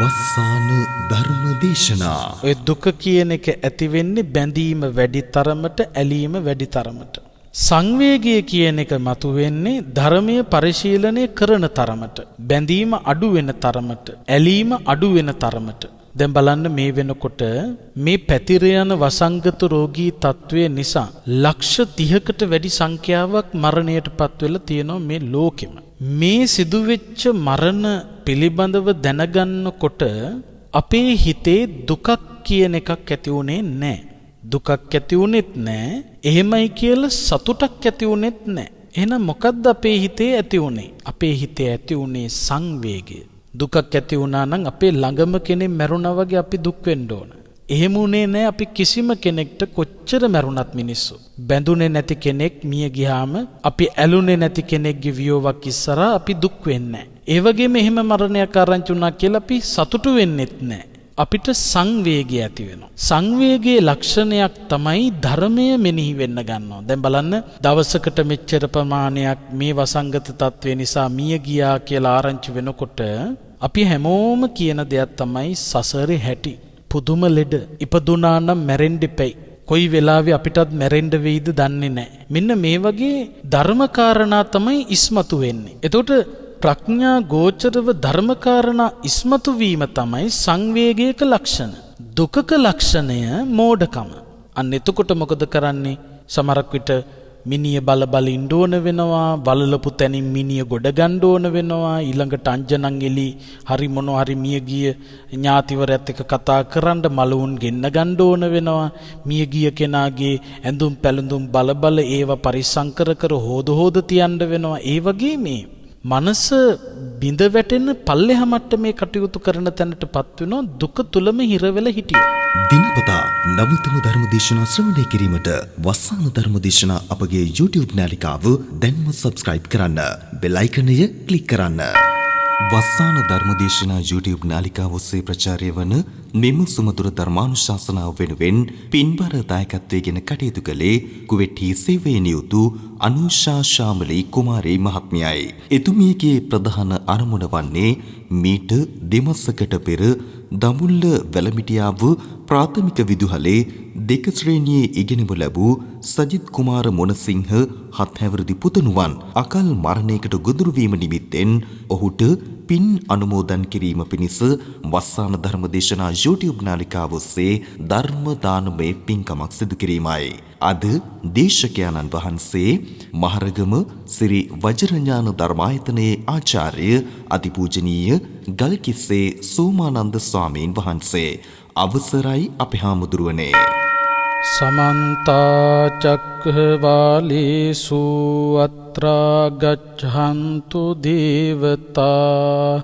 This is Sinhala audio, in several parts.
වස්සාන ධර්ම දේශනා. ඔය දුක කියන එක ඇති වෙන්නේ බැඳීම වැඩි තරමට, ඇලීම වැඩි තරමට. සංවේගය කියන එක මතුවෙන්නේ ධර්මයේ පරිශීලනය කරන තරමට, බැඳීම අඩු වෙන තරමට, ඇලීම අඩු වෙන තරමට. දැන් බලන්න මේ වෙනකොට මේ පැතිර යන වසංගත රෝගී තත්වය නිසා ලක්ෂ 30කට වැඩි සංඛ්‍යාවක් මරණයටපත් වෙලා තියෙනවා මේ ලෝකෙම. මේ සිදුවෙච්ච මරණ පිළිබඳව දැනගන්නකොට අපේ හිතේ දුකක් කියන එකක් ඇති වුණේ නැහැ. දුකක් ඇති වුණෙත් නැහැ. එහෙමයි කියලා සතුටක් ඇති වුණෙත් නැහැ. එහෙනම් මොකද්ද අපේ හිතේ ඇති වුණේ? අපේ හිතේ ඇති වුණේ සංවේගය. දුකක් ඇති වුණා නම් අපේ ළඟම කෙනෙක් මැරුණා වගේ අපි දුක් වෙන්න ඕන. එහෙම උනේ නැහැ අපි කිසිම කෙනෙක්ට කොච්චර මැරුණත් මිනිස්සු. බැඳුනේ නැති කෙනෙක් මිය ගියාම, අපි ඇලුනේ නැති කෙනෙක්ගේ වියෝවක් ඉස්සරහා අපි දුක් වෙන්නේ නැහැ. ඒ වගේම එහෙම මරණයක් ආරංචි වුණා කියලා අපි සතුටු වෙන්නෙත් නැහැ. අපිට සංවේගය ඇති වෙනවා. සංවේගයේ ලක්ෂණයක් තමයි ධර්මය මෙනෙහි වෙන්න ගන්නවා. දැන් බලන්න දවසකට මෙච්චර ප්‍රමාණයක් මේ වසංගත තත්ත්වය නිසා මිය ගියා කියලා ආරංචි වෙනකොට අපි හැමෝම කියන දෙයක් තමයි සසරේ හැටි. පුදුම ලෙඩ ඉපදුනා නම් මැරෙන්න දෙපයි. කොයි වෙලාවෙ අපිටත් මැරෙන්න වෙයිද දන්නේ නැහැ. මෙන්න මේ වගේ ධර්මකාරණා තමයි ඉස්මතු වෙන්නේ. එතකොට ප්‍රඥා ගෝචරව ධර්මකාරණා ඉස්මතු වීම තමයි සංවේගයක ලක්ෂණ. දුකක ලක්ෂණය මෝඩකම. අන්න එතකොට මොකද කරන්නේ? සමහරක් විට මිනිය බල ඉන්න ඕන වෙනවා, බලලපු තැනින් මිනිය ගොඩ ගන්න ඕන වෙනවා, ඊළඟට අංජනන් එලි හරි මොනවා හරි මිය ගිය ඥාතිවරයත් එක්ක කතා කරන්න මලවුන් ගෙන්න ගන්න ඕන වෙනවා, මිය ගිය කෙනාගේ ඇඳුම් පැළඳුම් බල ඒව පරිස්සම් කර හොද තියන්න වෙනවා. ඒ වගේ මේ මනස බිඳ වැටෙන පල්ලෙහා මට්ටමේ කටයුතු කරන තැනටපත් වෙනවා දුක තුලම හිර වෙලා හිටියොත්. දිනපතා නවතම ධර්ම දේශනා ශ්‍රවණය කිරීමට වස්සාන ධර්ම දේශනා අපගේ YouTube නාලිකාව දැන්ම subscribe කරන්න. බෙල් අයිකනය ක්ලික් කරන්න. වස්සාන ධර්ම දේශනා YouTube නාලිකාව ඔස්සේ ප්‍රචාරය වන මෙම සුමధుර ධර්මානුශාසනාව වෙනුවෙන් පින්බර දායකත්වයෙන් කටයුතු කළේ කුවෙට්ටි සේවයේ නියුතු අනුෂා ශාමලී කුමාරී මහත්මියයි. එතුමියගේ ප්‍රධාන අරමුණ වන්නේ මීට දෙමසකට පෙර දඹුල්ල වැලමිටියාව ප්‍රාථමික විදුහලේ 2 ශ්‍රේණියේ ඉගෙනීම ලැබූ සජිත් කුමාර මොනසිංහ 7 හැවිරිදි පුතණුවන් අකල් මරණයකට ගොදුරු වීම නිමිත්තෙන් ඔහුට පින් අනුමෝදන් කිරීම පිණිස වස්සාන ධර්ම දේශනා YouTube නාලිකාව ඔස්සේ ධර්ම දානමය පින්කමක් සිදු කිරීමයි. අද දේශකයන්න් වහන්සේ මහරගම ශ්‍රී වජිරඥාන ධර්මායතනයේ ආචාර්ය අතිපූජනීය ගල්කිස්සේ සෝමානන්ද ස්වාමීන් වහන්සේ. අවසරයි අපේ හාමුදුරුවනේ. සමන්ත චක්ඛවාලේසු අත්‍රා ගච්ඡන්තු දේවතා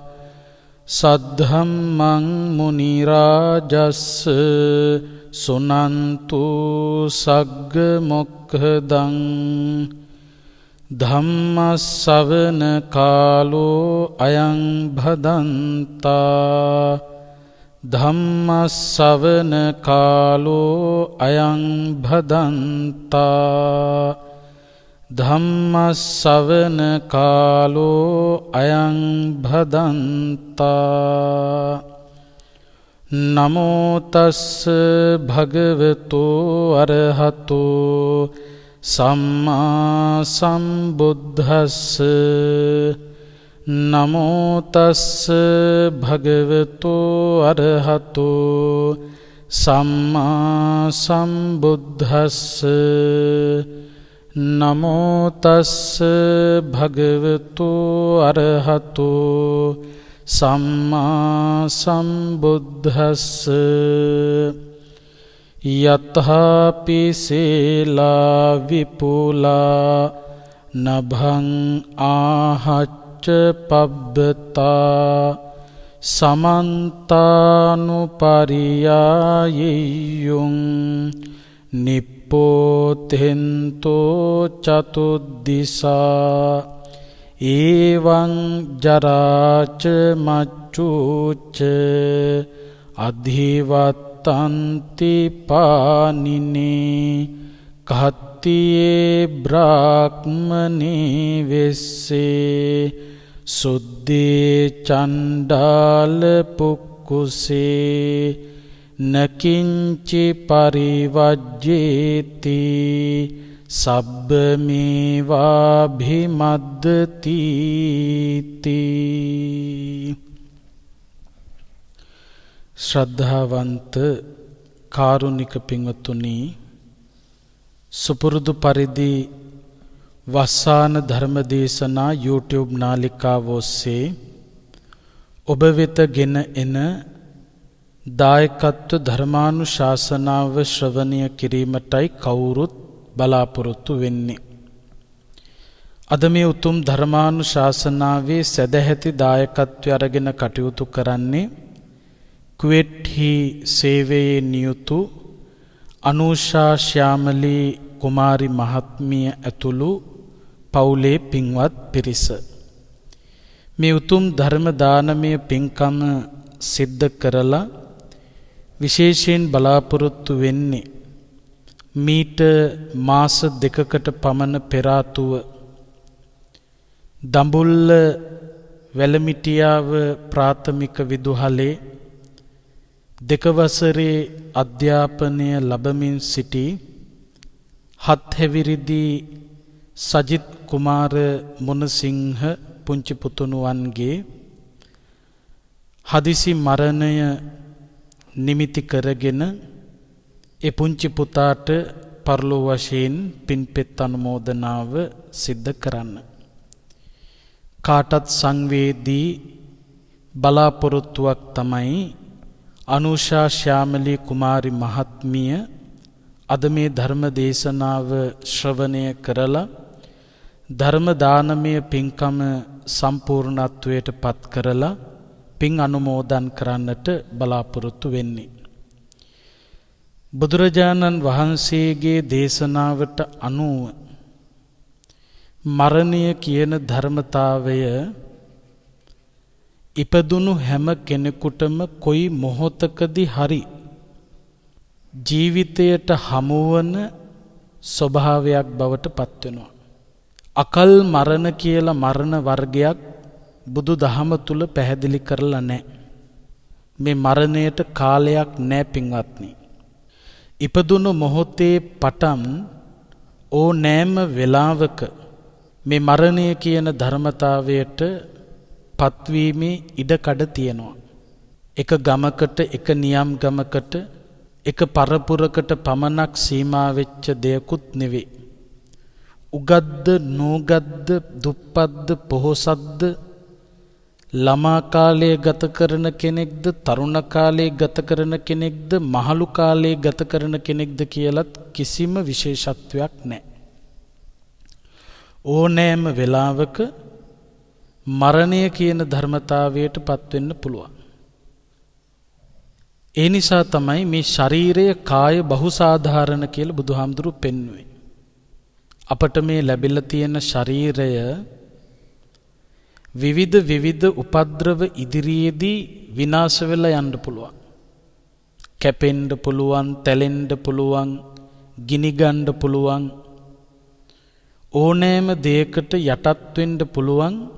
සද්ධම්මං මුනි රාජස්ස සුනන්තු සග්ග මොක්ඛදං ධම්ම ශ්‍රවණ කාලෝ අයං භදන්තා ධම්ම ශ්‍රවණ කාලෝ අයං භදන්තා ධම්ම ශ්‍රවණ කාලෝ අයං භදන්තා නමෝ තස්ස භගවතෝ අරහතෝ සම්මා සම්බුද්දස්ස නමෝ තස්ස භගවතෝ අරහතෝ සම්මා සම්බුද්දස්ස නමෝ තස්ස භගවතෝ අරහතෝ සම්මා සම්බුද්දස්ස යතහාපි සීලා විපුලා නභං ආහච්ච පබ්බතා සමන්තානුපරියායෙය්‍යුං නිප්පෝතෙන්තෝ චතුද්දිසා එවං ජරාච මච්චුච්ච අධිවත්තන්ති පානිනේ කහත්තියේ බ්‍රාහ්මනේ වෙස්සේ සුද්දේ චණ්ඩාල පුක්ඛ කුසේ නකින්චි පරිවජ්ජේති සබ්බ මේවාභිමද්දති තී. ශ්‍රද්ධාවන්ත කාරුණික පින්වත්තුනි, සුපුරුදු පරිදි වස්සාන ධර්මදේශනා YouTube නාලිකාව ඔස්සේ ඔබ වෙත ගෙන එන දායකත්ව ධර්මානුශාසනාව ශ්‍රවණය කිරීමටයි කවුරුත් බලාපොරොත්තු වෙන්නේ. අද මේ උතුම් ධර්මානුශාසනාවේ සදැහැති දායකත්වය අරගෙන කටයුතු කරන්නේ කුවේට්හි සේවයේ නියුතු අනුෂා ශ්‍යාමලී කුමාරි මහත්මිය ඇතුළු පවුලේ පින්වත් පිරිස. මේ උතුම් ධර්ම දානමය පින්කම සිද්ධ කරලා විශේෂයෙන් බලාපොරොත්තු වෙන්නේ මීට මාස 2කට පමණ පෙර ආතුව දඹුල්ල වැලමිටියාව ප්‍රාථමික විදුහලේ 2 වසරේ අධ්‍යාපනය ලබමින් සිටි 7 හැවිරිදි සජිත් කුමාර මොනසිංහ පුංචි පුතුණුවන්ගේ හදිසි මරණය නිමිති කරගෙන ඒ පුංචි පුතාට පරලෝ වශයෙන් පින්පෙත් අනුමෝදනාව සිද්ධ කරන්න. කාටත් සංවේදී බලාපොරොත්තුවක් තමයි අනුෂා ශ්‍යාමලී කුමාරි මහත්මිය අද මේ ධර්ම දේශනාව ශ්‍රවණය කරලා ධර්ම දානමය පින්කම සම්පූර්ණත්වයට පත් කරලා පින් අනුමෝදන් කරන්නට බලාපොරොත්තු වෙන්නේ. බුදුරජාණන් වහන්සේගේ දේශනාවට අනුව මරණය කියන ධර්මතාවය ඉපදුණු හැම කෙනෙකුටම කොයි මොහොතකදී හරි ජීවිතයට හමුවන ස්වභාවයක් බවට පත් වෙනවා. අකල් මරණ කියලා මරණ වර්ගයක් බුදු දහම තුල පැහැදිලි කරලා නැහැ. මේ මරණයට කාලයක් නැහැ පින්වත්නි. ඉපදුණු මොහොතේ පටන් ඕනෑම වෙලාවක මේ මරණය කියන ධර්මතාවයට පත්වීමේ ඉඩකඩ තියෙනවා. එක ගමකට, එක නියම් ගමකට, එක පරපුරකට පමණක් සීමා වෙච්ච දෙයක්ුත් නෙවෙයි. උගත්ද, නූගත්ද, දුප්පත්ද, පොහොසත්ද, ළමා කාලයේ ගත කරන කෙනෙක්ද, තරුණ කාලයේ ගත කරන කෙනෙක්ද, මහලු කාලයේ ගත කරන කෙනෙක්ද කියලත් කිසිම විශේෂත්වයක් නැහැ. ඕනෑම වෙලාවක මරණය කියන ධර්මතාවයට පත් වෙන්න පුළුවන්. ඒ නිසා තමයි මේ ශරීරය කාය බහුසාධාරණ කියලා බුදුහාමුදුරු පෙන්වුවේ. අපට මේ ලැබිලා තියෙන ශරීරය විවිධ උපද්‍රව ඉදිරියේදී විනාශ වෙලා යන්න පුළුවන්. කැපෙන්න පුළුවන්, තැලෙන්න පුළුවන්, ගිනි ගන්න පුළුවන්. ඕනෑම දෙයකට යටත් වෙන්න පුළුවන්,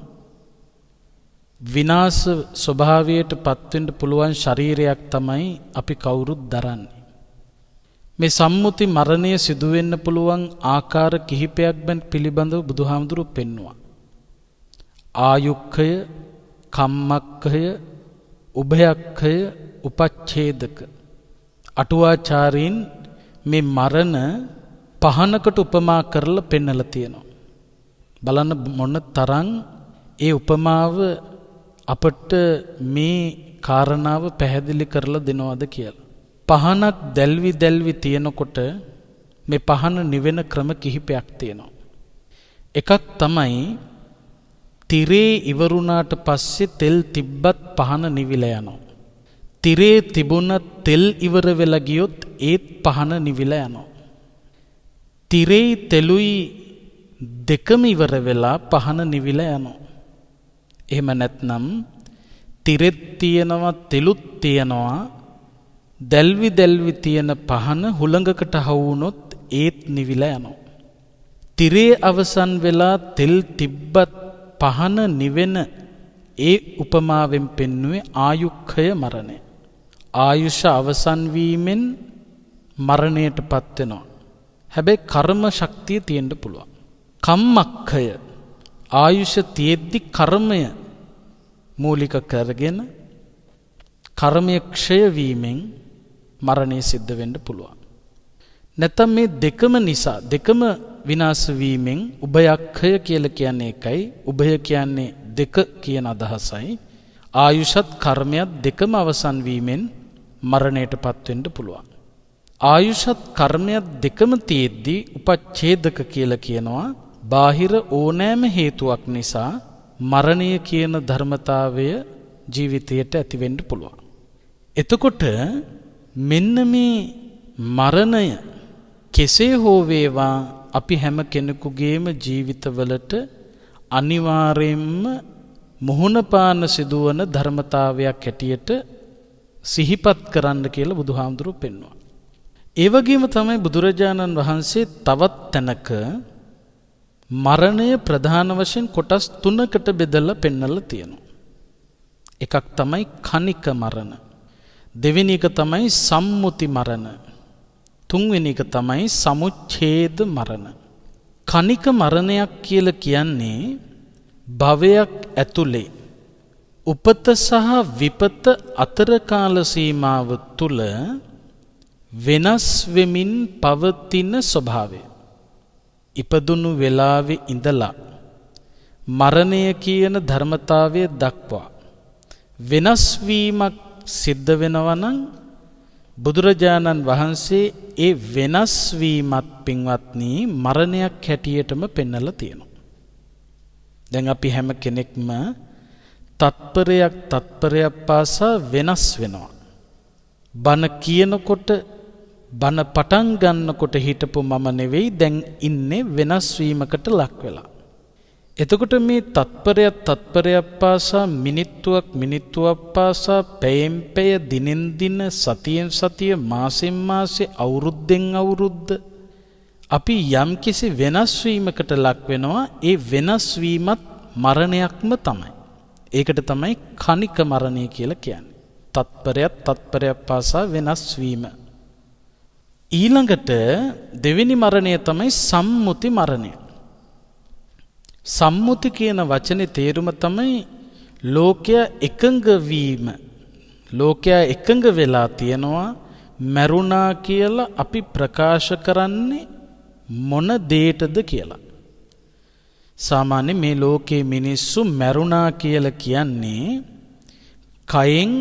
විනාශ ස්වභාවයට පත් වෙන්න පුළුවන් ශරීරයක් තමයි අපි කවුරුත් දරන්නේ. මේ සම්මුති මරණය සිදු වෙන්න පුළුවන් ආකාර කිහිපයක් බන් පිළිබඳව බුදුහාමුදුරු පෙන්වුවා. ආයුක්ඛය, කම්මක්ඛය, උභයක්ඛය, උපච්ඡේදක. අටුවාචාරීන් මේ මරණ පහනකට උපමා කරලා පෙන්නලා තියෙනවා. බලන්න මොන තරම් ඒ උපමාව අපට මේ කාරණාව පැහැදිලි කරලා දෙනවද කියලා. පහනක් දැල්වි තියෙනකොට මේ පහන නිවෙන ක්‍රම කිහිපයක් තියෙනවා. එකක් තමයි තිරේ ඉවරුණාට පස්සේ තෙල් තිබ්බත් පහන නිවිලා යනවා. තිරේ තිබුණත් තෙල් ඉවර වෙලා ගියොත් ඒත් පහන නිවිලා යනවා. තිරේ තෙලුයි දෙකම ඉවර වෙලා පහන නිවිලා යනවා. එහෙම නැත්නම් තිරෙත් තියෙනවා තෙලුත් තියෙනවා, දැල්වි තියෙන පහන හුළඟකට හවුනොත් ඒත් නිවිලා යනවා. තිරේ අවසන් වෙලා තෙල් තිබ්බත් පහන නිවෙන ඒ උපමාවෙන් පෙන්වුවේ ආයුක්ඛය මරණය. ආයුෂ අවසන් වීමෙන් මරණයටපත් වෙනවා. හැබැයි කර්ම ශක්තිය තියෙන්න පුළුවන්. කම්මක්ඛය ආයුෂ තියෙද්දි කර්මය මූලික කරගෙන කර්මය ක්ෂය වීමෙන් මරණය සිද්ධ වෙන්න පුළුවන්. නැත්නම් මේ දෙකම නිසා දෙකම විනාශ වීමෙන් උභයක්ඛය කියලා කියන්නේ එකයි. උභය කියන්නේ දෙක කියන අදහසයි. ආයුෂත් කර්මයක් දෙකම අවසන් වීමෙන් මරණයටපත් වෙන්න පුළුවන්. ආයුෂත් කර්මයක් දෙකම තියෙද්දි උපච්ඡේදක කියලා කියනවා. බාහිර ඕනෑම හේතුවක් නිසා මරණය කියන ධර්මතාවය ජීවිතයට ඇති වෙන්න පුළුවන්. එතකොට මෙන්න මේ මරණය කෙසේ හෝ වේවා අපි හැම කෙනෙකුගේම ජීවිතවලට අනිවාර්යයෙන්ම මුහුණ පාන සිදුවන ධර්මතාවයක් හැටියට සිහිපත් කරන්න කියලා බුදුහාමුදුරුවෝ පෙන්වනවා. ඒ වගේම තමයි බුදුරජාණන් වහන්සේ තවත් තැනක මරණය ප්‍රධාන වශයෙන් කොටස් 3කට බෙදලා පෙන්වලා තියෙනවා. එකක් තමයි කනික මරණ. දෙවෙනි එක තමයි සම්මුති මරණ. තුන්වෙනි එක තමයි සමුච්ඡේද මරණ. කනික මරණයක් කියලා කියන්නේ භවයක් ඇතුලේ උපත සහ විපත අතර කාල සීමාව තුල වෙනස් වෙමින් පවතින ස්වභාවය. ඉපදුණු වෙලාවේ ඉඳලා මරණය කියන ධර්මතාවය දක්වා වෙනස් වීමක් සිද්ධ වෙනවා නම් බුදුරජාණන් වහන්සේ ඒ වෙනස් වීමත් පින්වත්නි මරණයක් හැටියටම පෙන්වලා තියෙනවා. දැන් අපි හැම කෙනෙක්ම තත්පරයක් පාසා වෙනස් වෙනවා. බණ කියනකොට බණ පටන් ගන්නකොට හිටපු මම නෙවෙයි දැන් ඉන්නේ වෙනස් වීමකට ලක් වෙලා. එතකොට මේ තත්පරයක් පාසා මිනිත්තුවක් පාසා පැයෙන් පැය දිනෙන් දින සතියෙන් සතිය මාසෙන් මාසෙ අවුරුද්දෙන් අවුරුද්ද අපි යම්කිසි වෙනස් වීමකට ලක් වෙනවා. ඒ වෙනස් වීමත් මරණයක්ම තමයි. ඒකට තමයි කනික මරණය කියලා කියන්නේ. තත්පරයක් පාසා වෙනස් වීම. ඊළඟට දෙවෙනි මරණය තමයි සම්මුති මරණය. සම්මුති කියන වචනේ තේරුම තමයි ලෝකයා එකඟ වීම. ලෝකයා එකඟ වෙලා තියෙනවා මරුණා කියලා අපි ප්‍රකාශ කරන්නේ මොන දෙයටද කියලා. සාමාන්‍ය මේ ලෝකයේ මිනිස්සු මරුණා කියලා කියන්නේ කයෙන්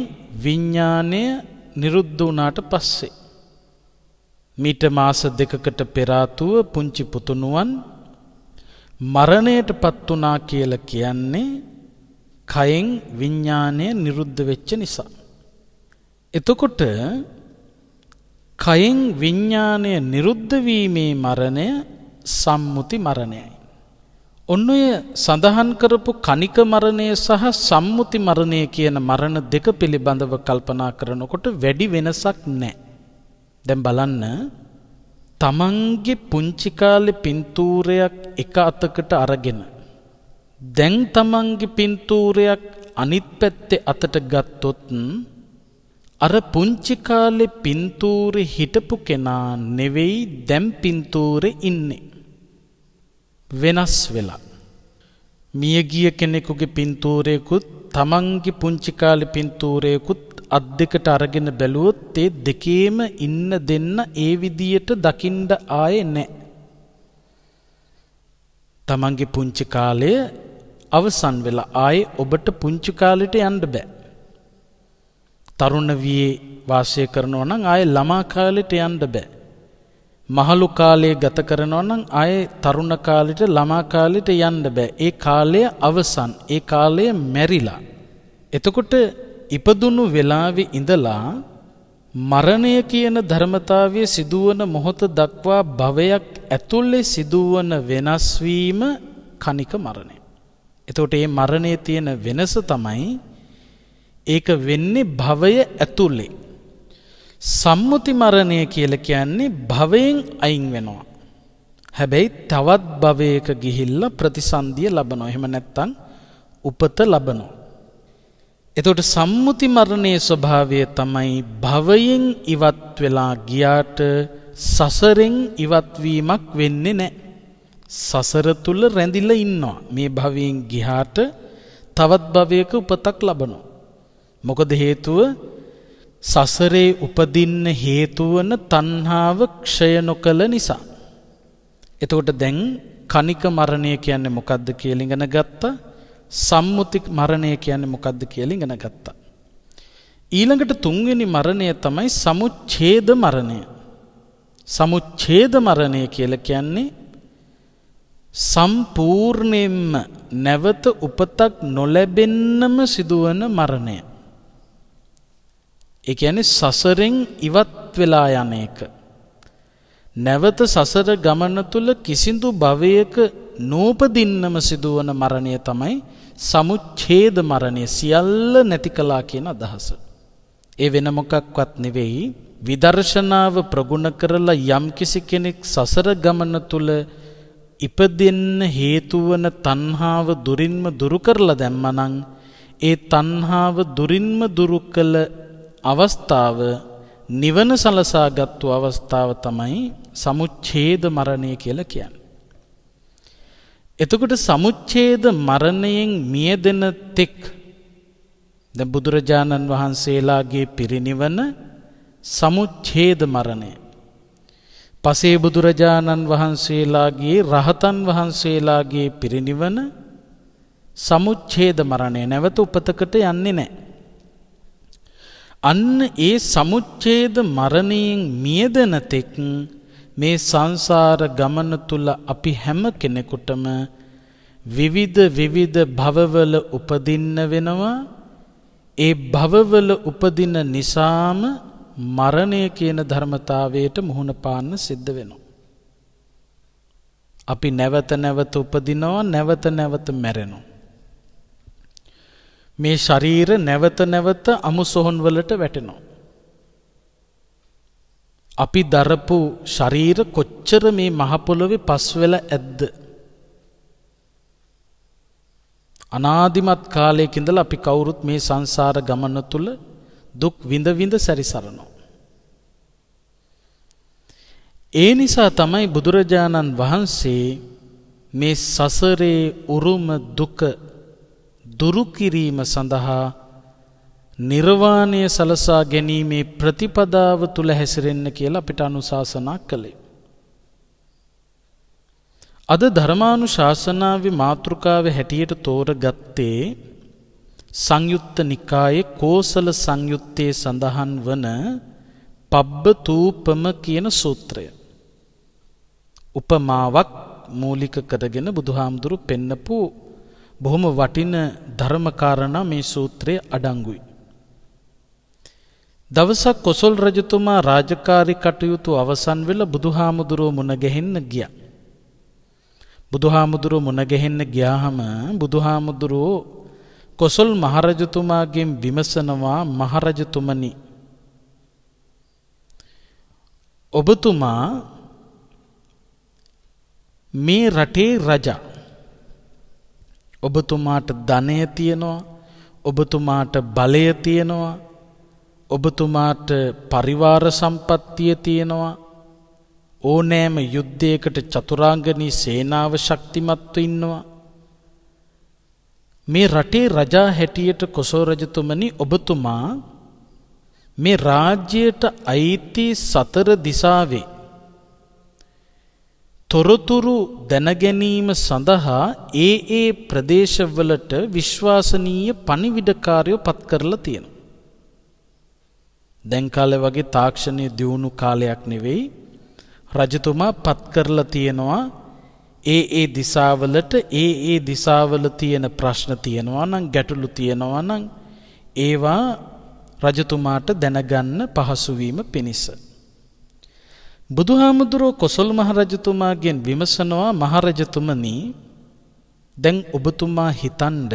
විඥාණය නිරුද්ධ වුණාට පස්සේ. මීට මාස 2කට පෙර ආතුව පුංචි පුතුණුවන් මරණයටපත් වුණා කියලා කියන්නේ කයෙන් විඥාණය නිරුද්ධ වෙච්ච නිසා. එතකොට කයෙන් විඥාණය නිරුද්ධ වීමේ මරණය සම්මුති මරණයයි. ඔන්න ඔය සඳහන් කරපු කනික මරණය සහ සම්මුති මරණය කියන මරණ දෙක පිළිබඳව කල්පනා කරනකොට වැඩි වෙනසක් නැහැ. දැන් බලන්න තමන්ගේ පුංචි කාලේ පින්තූරයක් එක අතකට අරගෙන දැන් තමන්ගේ පින්තූරයක් අනිත් පැත්තේ අතට ගත්තොත් අර පුංචි කාලේ පින්තූරේ හිටපු කෙනා නෙවෙයි දැන් පින්තූරේ ඉන්නේ. වෙනස් වෙලා. මියගිය කෙනෙකුගේ පින්තූරයකුත් තමන්ගේ පුංචි කාලේ පින්තූරයකුත් අත් දෙකට අරගෙන බැලුවොත් ඒ දෙකේම ඉන්න දෙන්න ඒ විදියට දකින්න ආයේ නැහැ. තමන්ගේ පුංචි කාලය අවසන් වෙලා ආයේ ඔබට පුංචි කාලෙට යන්න බෑ. තරුණ වියේ වාසය කරනවා නම් ආයේ ළමා කාලෙට යන්න බෑ. මහලු කාලය ගත කරනවා නම් ආයේ තරුණ කාලෙට ළමා කාලෙට යන්න බෑ. ඒ කාලය අවසන්. ඒ කාලය මැරිලා. එතකොට ඉපදුණු වෙලාවේ ඉඳලා මරණය කියන ධර්මතාවය සිදුවන මොහොත දක්වා භවයක් ඇතුලේ සිදුවන වෙනස් වීම කනික මරණය. එතකොට මේ මරණයේ තියෙන වෙනස තමයි ඒක වෙන්නේ භවය ඇතුලේ. සම්මුති මරණය කියලා කියන්නේ භවයෙන් අයින් වෙනවා. හැබැයි තවත් භවයක ගිහිල්ලා ප්‍රතිසන්දිය ලබනවා. එහෙම නැත්නම් උපත ලබනවා. එතකොට සම්මුති මරණයේ ස්වභාවය තමයි භවයෙන් ඉවත් වෙලා ගියාට සසරෙන් ඉවත් වීමක් වෙන්නේ නැහැ. සසර තුල රැඳිලා ඉන්නවා. මේ භවයෙන් ගියාට තවත් භවයක උපතක් ලබනවා. මොකද හේතුව සසරේ උපදින්න හේතු වන තණ්හාව ක්ෂය නොකළ නිසා. එතකොට දැන් කනික මරණය කියන්නේ මොකද්ද කියලා ඉගෙන ගත්තා. සම්මුති මරණය කියන්නේ මොකද්ද කියලා ඉගෙන ගත්තා. ඊළඟට තුන්වෙනි මරණය තමයි සමුච්ඡේද මරණය. සමුච්ඡේද මරණය කියලා කියන්නේ සම්පූර්ණයෙන්ම නැවත උපතක් නොලැබෙන්නම සිදුවන මරණය. ඒ කියන්නේ සසරෙන් ඉවත් වෙලා යන එක. නැවත සසර ගමන තුල කිසිදු භවයක නූපදින්නම සිදුවන මරණය තමයි සමුච්ඡේද මරණය. සියල්ල නැති කළා කියන අදහස. ඒ වෙන මොකක්වත් නෙවෙයි. විදර්ශනාව ප්‍රගුණ කරලා යම්කිසි කෙනෙක් සසර ගමන තුල ඉපදෙන්න හේතු වන තණ්හාව දුරින්ම දුරු කරලා දැම්මනම් ඒ තණ්හාව දුරින්ම දුරු කළ අවස්ථාව නිවන සලසාගත්තු අවස්ථාව තමයි සමුච්ඡේද මරණය කියලා කියන්නේ. එතකොට සමුච්ඡේද මරණයෙන් මියදෙන තෙක් දැන් බුදුරජාණන් වහන්සේලාගේ පිරිනිවන සමුච්ඡේද මරණය. පසේ බුදුරජාණන් වහන්සේලාගේ රහතන් වහන්සේලාගේ පිරිනිවන සමුච්ඡේද මරණය. නැවත උපතකට යන්නේ නැහැ. අන්න ඒ සමුච්ඡේද මරණයෙන් මියදෙන තෙක් මේ සංසාර ගමන තුල අපි හැම කෙනෙකුටම විවිධ භවවල උපදින්න වෙනවා. ඒ භවවල උපදින නිසාම මරණය කියන ධර්මතාවයට මුහුණ පාන්න සිද්ධ වෙනවා. අපි නැවත නැවත උපදිනවා, නැවත නැවත මැරෙනවා. මේ ශරීර නැවත නැවත අමුසොහොන් වලට වැටෙනවා. අපි දරපු ශරීර කොච්චර මේ මහ පොළොවේ පස් වෙලා ඇද්ද? අනාදිමත් කාලයක ඉඳලා අපි කවුරුත් මේ සංසාර ගමන තුල දුක් විඳ විඳ සැරිසරනවා. ඒ නිසා තමයි බුදුරජාණන් වහන්සේ මේ සසරේ උරුම දුක දුරු කිරීම සඳහා නිර්වාණය සලසා ගැනීමේ ප්‍රතිපදාව තුල හැසිරෙන්න කියලා අපිට අනුශාසනා කළේ. අද ධර්මානුශාසනාවේ මාතෘකාවේ හැටියට තෝරගත්තේ සංයුත්ත නිකායේ කෝසල සංයුත්තේ සඳහන් වන පබ්බතූපම කියන සූත්‍රය. උපමාවක් මූලික කරගෙන බුදුහාමුදුරු පෙන්නපු බොහොම වටින ධර්මකාරණා මේ සූත්‍රයේ අඩංගුයි. දවසක් කොසල් රජතුමා රාජකාරී කටයුතු අවසන් වෙලා බුදුහාමුදුරුව මුණ ගැහෙන්න ගියා. බුදුහාමුදුරුව මුණ ගැහෙන්න ගියාම බුදුහාමුදුරුව කොසල් මහරජතුමාගෙන් විමසනවා, මහරජතුමනි, ඔබතුමා මේ රටේ රජා. ඔබතුමාට ධනය තියෙනවා, ඔබතුමාට බලය තියෙනවා, ඔබතුමාට පරිවාර සම්පත්තිය තියෙනවා, ඕනෑම යුද්ධයකට චතුරාංගනී සේනාව ශක්තිමත්ව ඉන්නවා. මේ රටේ රජා හැටියට කොසල් රජතුමනි, ඔබතුමා මේ රාජ්‍යයට අයිති සතර දිසාවේ තොරතුරු දැනගැනීම සඳහා ඒ ප්‍රදේශවලට විශ්වාසනීය පණිවිඩකාරයෝ පත් කරලා තියෙනවා. දැන් කාලේ වගේ තාක්ෂණය දියුණු කාලයක් නෙවෙයි. රජතුමා පත් කරලා තියෙනවා ඒ දිසාවලට ඒ දිසාවල තියෙන ප්‍රශ්න තියෙනවා නම්, ගැටලු තියෙනවා නම් ඒවා රජතුමාට දැනගන්න පහසු වීම පිණිස. බුදුහාමුදුරුවෝ කොසල් මහරජතුමාගෙන් විමසනවා, මහරජතුමනි, දැන් ඔබතුමා හිතන්ඩ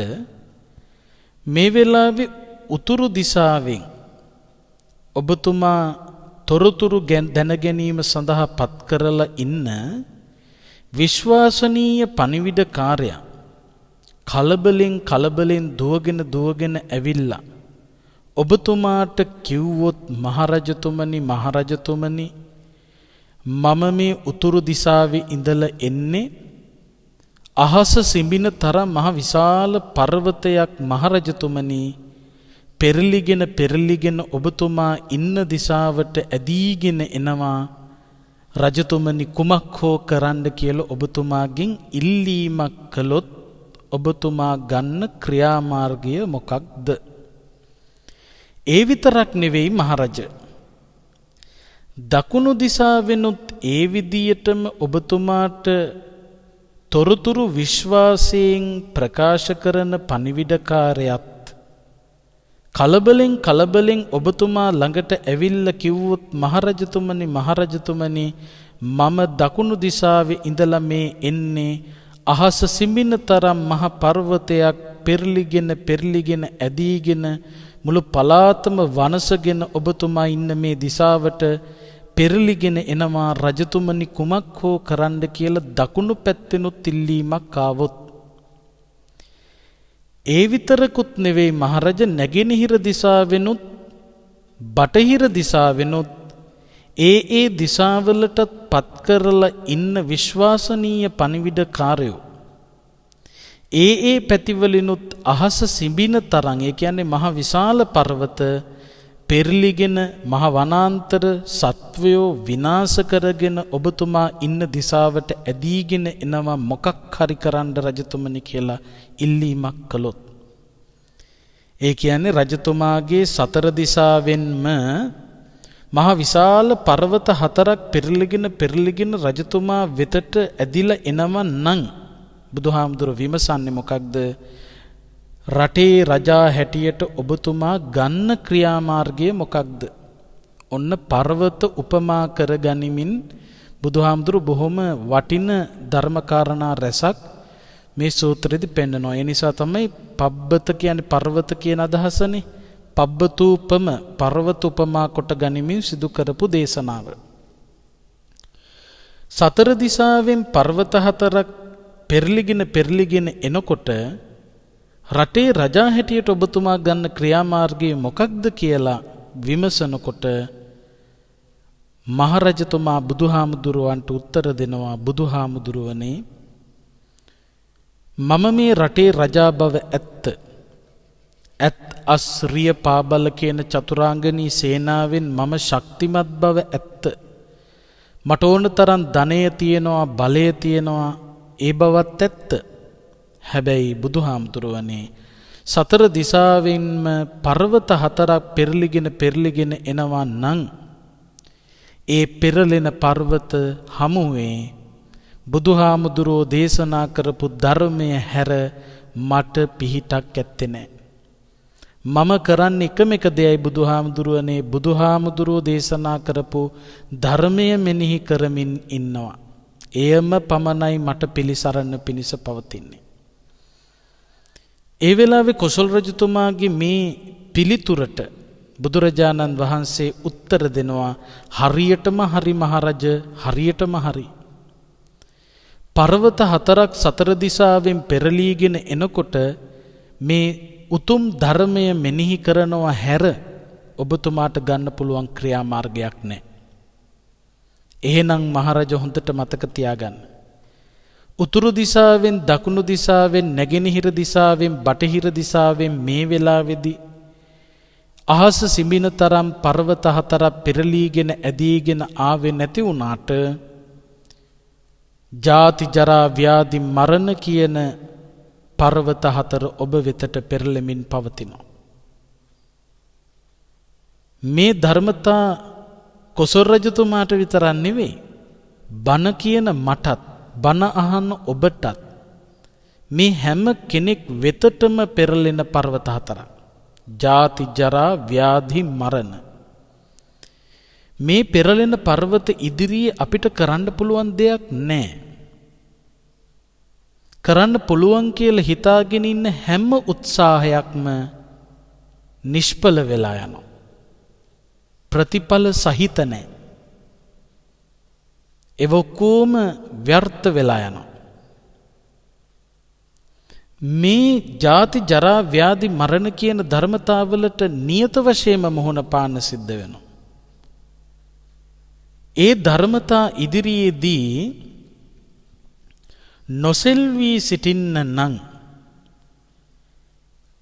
මේ වෙලාවේ උතුරු දිසාවෙන් ඔබතුමා තොරතුරු දැනගැනීම සඳහා පත් කරලා ඉන්න විශ්වාසනීය පණිවිඩකාරයා කලබලෙන් දුවගෙන ඇවිල්ලා ඔබතුමාට කිව්වොත් මහරජතුමනි මම මේ උතුරු දිසාවේ ඉඳලා එන්නේ අහස සිඹින තරම් මහ විශාල පර්වතයක් මහරජතුමනි පෙරලිගෙන ඔබතුමා ඉන්න දිසාවට ඇදීගෙන එනවා රජතුමනි කුමක් හෝ කරන්න කියලා ඔබතුමාගෙන් ඉල්ලීමක් කළොත් ඔබතුමා ගන්න ක්‍රියාමාර්ගය මොකක්ද? ඒ විතරක් නෙවෙයි මහරජ. දකුණු දිසාවෙනුත් ඒ විදියටම ඔබතුමාට තොරතුරු විශ්වාසයෙන් ප්‍රකාශ කරන පණිවිඩකාරයත් කලබලෙන් ඔබතුමා ළඟට ඇවිල්ලා කිව්වොත් මහරජතුමනි මම දකුණු දිසාවේ ඉඳලා මේ එන්නේ අහස සිඹින තරම් මහ පර්වතයක් පෙරලිගෙන ඇදීගෙන මුළු පලාතම වනසගෙන ඔබතුමා ඉන්න මේ දිසාවට පෙරලිගෙන එනවා රජතුමනි කුමක් හෝ කරන්න කියලා දකුණු පැත්තෙනුත් ඉල්ලීමක් ආවොත් ඒ විතරකුත් නෙවෙයි මහරජ නැගෙනහිර දිසාවෙනුත් බටහිර දිසාවෙනුත් ඒ දිසාවලටත් පත් කරලා ඉන්න විශ්වාසනීය පණිවිඩකාරයෝ ඒ පැතිවලිනුත් අහස සිඹින තරම් ඒ කියන්නේ මහ විශාල පර්වත පෙරලිගෙන මහ වනාන්තර සත්වයෝ විනාශ කරගෙන ඔබතුමා ඉන්න දිසාවට ඇදීගෙන එනවා මොකක් හරි කරන්න රජතුමනි කියලා ඉල්ලීමක් කළොත් ඒ කියන්නේ රජතුමාගේ සතර දිසාවෙන්ම මහ විශාල පර්වත හතරක් පෙරලිගෙන රජතුමා වෙතට ඇදිලා එනවා නම් බුදුහාමුදුරුවෝ විමසන්නේ මොකක්ද? රටේ රජා හැටියට ඔබතුමා ගන්න ක්‍රියාමාර්ගය මොකක්ද? ඔන්න පර්වත උපමා කරගනිමින් බුදුහාමුදුරුවෝ බොහොම වටින ධර්මකාරණා රැසක් මේ සූත්‍රෙදි පෙන්නනවා. ඒ නිසා තමයි පබ්බත කියන්නේ පර්වත කියන අදහසනේ. පබ්බතූපම පර්වත උපමා කොට ගනිමින් සිදු කරපු දේශනාව. සතර දිසාවෙන් පර්වත හතරක් පෙරලිගෙන එනකොට රටේ රජා හැටියට ඔබතුමා ගන්න ක්‍රියාමාර්ගය මොකක්ද කියලා විමසනකොට මහරජතුමා බුදුහාමුදුරුවන්ට උත්තර දෙනවා බුදුහාමුදුරුවනේ මම මේ රටේ රජා බව ඇත්ත අස්රිය පාබල කියන චතුරාංගනී සේනාවෙන් මම ශක්තිමත් බව ඇත්ත මට ඕන තරම් ධනය තියෙනවා බලය තියෙනවා ඒ බවත් ඇත්ත හැබැයි බුදුහාමුදුරුවනේ සතර දිසාවෙන්ම පර්වත හතරක් පෙරලිගෙන එනවා නම් ඒ පෙරලෙන පර්වත හමුවේ බුදුහාමුදුරුවෝ දේශනා කරපු ධර්මය හැර මට පිහිටක් ඇත්තේ නැහැ. මම කරන්නේ එකම එක දෙයයි බුදුහාමුදුරුවනේ බුදුහාමුදුරුවෝ දේශනා කරපු ධර්මය මෙනෙහි කරමින් ඉන්නවා. එයම පමණයි මට පිළිසරණ පිණිස පවතින්නේ. ඒ වෙලාවේ කොසල් රජතුමාගේ මේ පිළිතුරට බුදුරජාණන් වහන්සේ උත්තර දෙනවා හරියටම හරි මහරජ හරියටම හරි. පර්වත හතරක් සතර දිසාවෙන් පෙරලීගෙන එනකොට මේ උතුම් ධර්මය මෙනෙහි කරනවා හැර ඔබතුමාට ගන්න පුළුවන් ක්‍රියාමාර්ගයක් නැහැ. එහෙනම් මහරජ හොඳට මතක තියාගන්න. උතුරු දිසාවෙන් දකුණු දිසාවෙන් නැගෙනහිර දිසාවෙන් බටහිර දිසාවෙන් මේ වෙලාවේදී අහස සිඹින තරම් පර්වත හතරක් පෙරලීගෙන ඇදීගෙන ආවේ නැති වුණාට ජාති ජරා ව්‍යාධි මරණ කියන පර්වත හතර ඔබ වෙතට පෙරළෙමින් පවතිනවා. මේ ධර්මතා කොසල් රජතුමාට විතරක් නෙවෙයි බණ කියන මටත් බණ අහන ඔබටත් මේ හැම කෙනෙක් වෙතටම පෙරලෙන පර්වත හතරක්. ජාති ජරා ව්‍යාධි මරණ. මේ පෙරලෙන පර්වත ඉදිරියේ අපිට කරන්න පුළුවන් දෙයක් නැහැ. කරන්න පුළුවන් කියලා හිතාගෙන ඉන්න හැම උත්සාහයක්ම නිෂ්ඵල වෙලා යනවා. ප්‍රතිඵල සහිත නැහැ. ඒ ඔක්කොම ව්‍යර්ථ වෙලා යනවා. මේ ජාති ජරා ව්‍යාධි මරණ කියන ධර්මතාවලට නියත වශයෙන්ම මුහුණ පාන්න සිද්ධ වෙනවා. ඒ ධර්මතා ඉදිරියේදී නොසෙල්වී සිටින්න නම්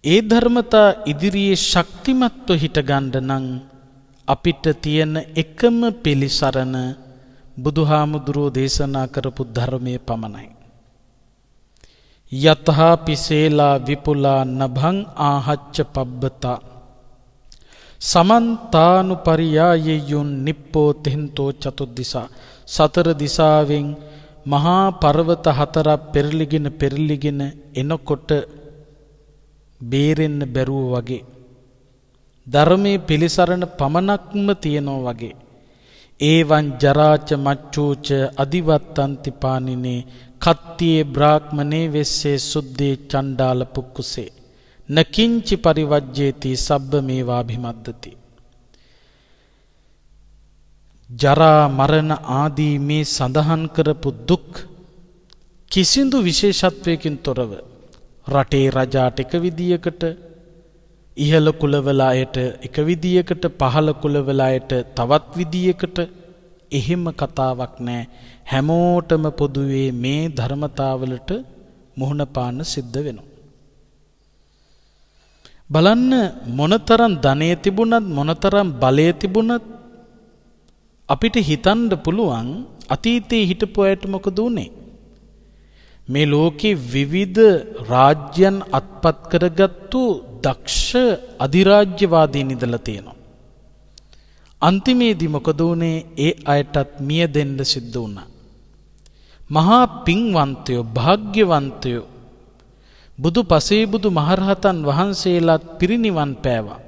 ඒ ධර්මතා ඉදිරියේ ශක්තිමත්ව හිටගන්න නම් අපිට තියෙන එකම පිළිසරණ බුදුහාමුදුරෝ දේශනා කරපු ධර්මයේ පමණයි. යතහා පිසේලා විපුලා නභං ආහච්ච පබ්බතා සමන්තානු පරියායෙයුන් නිප්පෝ තෙන්තෝ චතුද්දිසා. සතර දිසාවෙන් මහා පර්වත හතරක් පෙරලිගෙන එනකොට බේරෙන්න බැරුව වගේ, ධර්මයේ පිළිසරණ පමණක්ම තියනවා වගේ, ඒවං ජරාච මච්චෝච අදිවත්තන්ති පානිනේ කත්තියේ බ්‍රාහ්මනේ වෙස්සේ සුද්දේ චණ්ඩාල පුක්කුසේ නකින්චි පරිවජ්ජේති සබ්බ මේවාභිමද්දති. ජරා මරණ ආදී මේ සඳහන් කරපු දුක් කිසිදු විශේෂත්වයකින් තොරව රටේ රජාට එක විදියකට, ඉහළ කුලවල අයට එක විදියකට, පහළ වුලවල අයට තවත් විදියකට, එහෙම කතාවක් නැහැ. හැමෝටම පොදුවේ මේ ධර්මතාවලට මුහුණ පාන්න සිද්ධ වෙනවා. බලන්න, මොනතරම් ධනෙ තිබුණත් මොනතරම් බලය තිබුණත් අපිට හිතන්න පුළුවන් අතීතයේ හිටපු අයට මොකද උනේ? මේ ලෝකේ විවිධ රාජ්‍යයන් අත්පත් කරගත්තු දක්ෂ අධිරාජ්‍යවාදීන් ඉඳලා තියෙනවා. අන්තිමේදී මොකද උනේ? ඒ අයටත් මිය දෙන්න සිද්ධ වුණා. මහා පින්වන්තයෝ, භාග්‍යවන්තයෝ, බුදු පසේ බුදු මහරහතන් වහන්සේලාත් පිරිනිවන් පෑවා.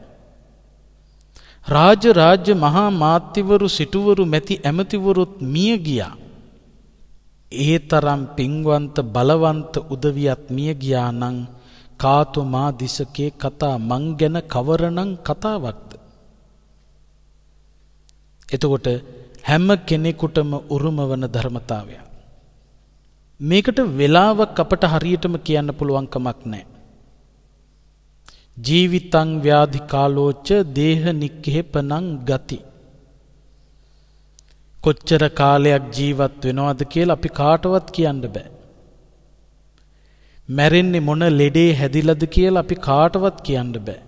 රාජ්‍ය මහා මාත්‍යවරු, සිටුවරු, මැති ඇමතිවරුත් මිය ගියා. ඒ තරම් පින්වන්ත බලවන්ත උදවියත් මිය ගියා නම් කාතෝ මා දිසකේ කතා, මං ගැන කවරනම් කතාවක්ද? එතකොට හැම කෙනෙකුටම උරුම වන ධර්මතාවය. මේකට වෙලාවක් අපට හරියටම කියන්න පුළුවන් කමක් නැහැ. ජීවිතං ව්‍යාධි කාලෝච දේහ නික්ඛේපනං ගති. කොච්චර කාලයක් ජීවත් වෙනවද කියලා අපි කාටවත් කියන්න බෑ. මැරෙන්නේ මොන ලෙඩේ හැදිලාද කියලා අපි කාටවත් කියන්න බෑ.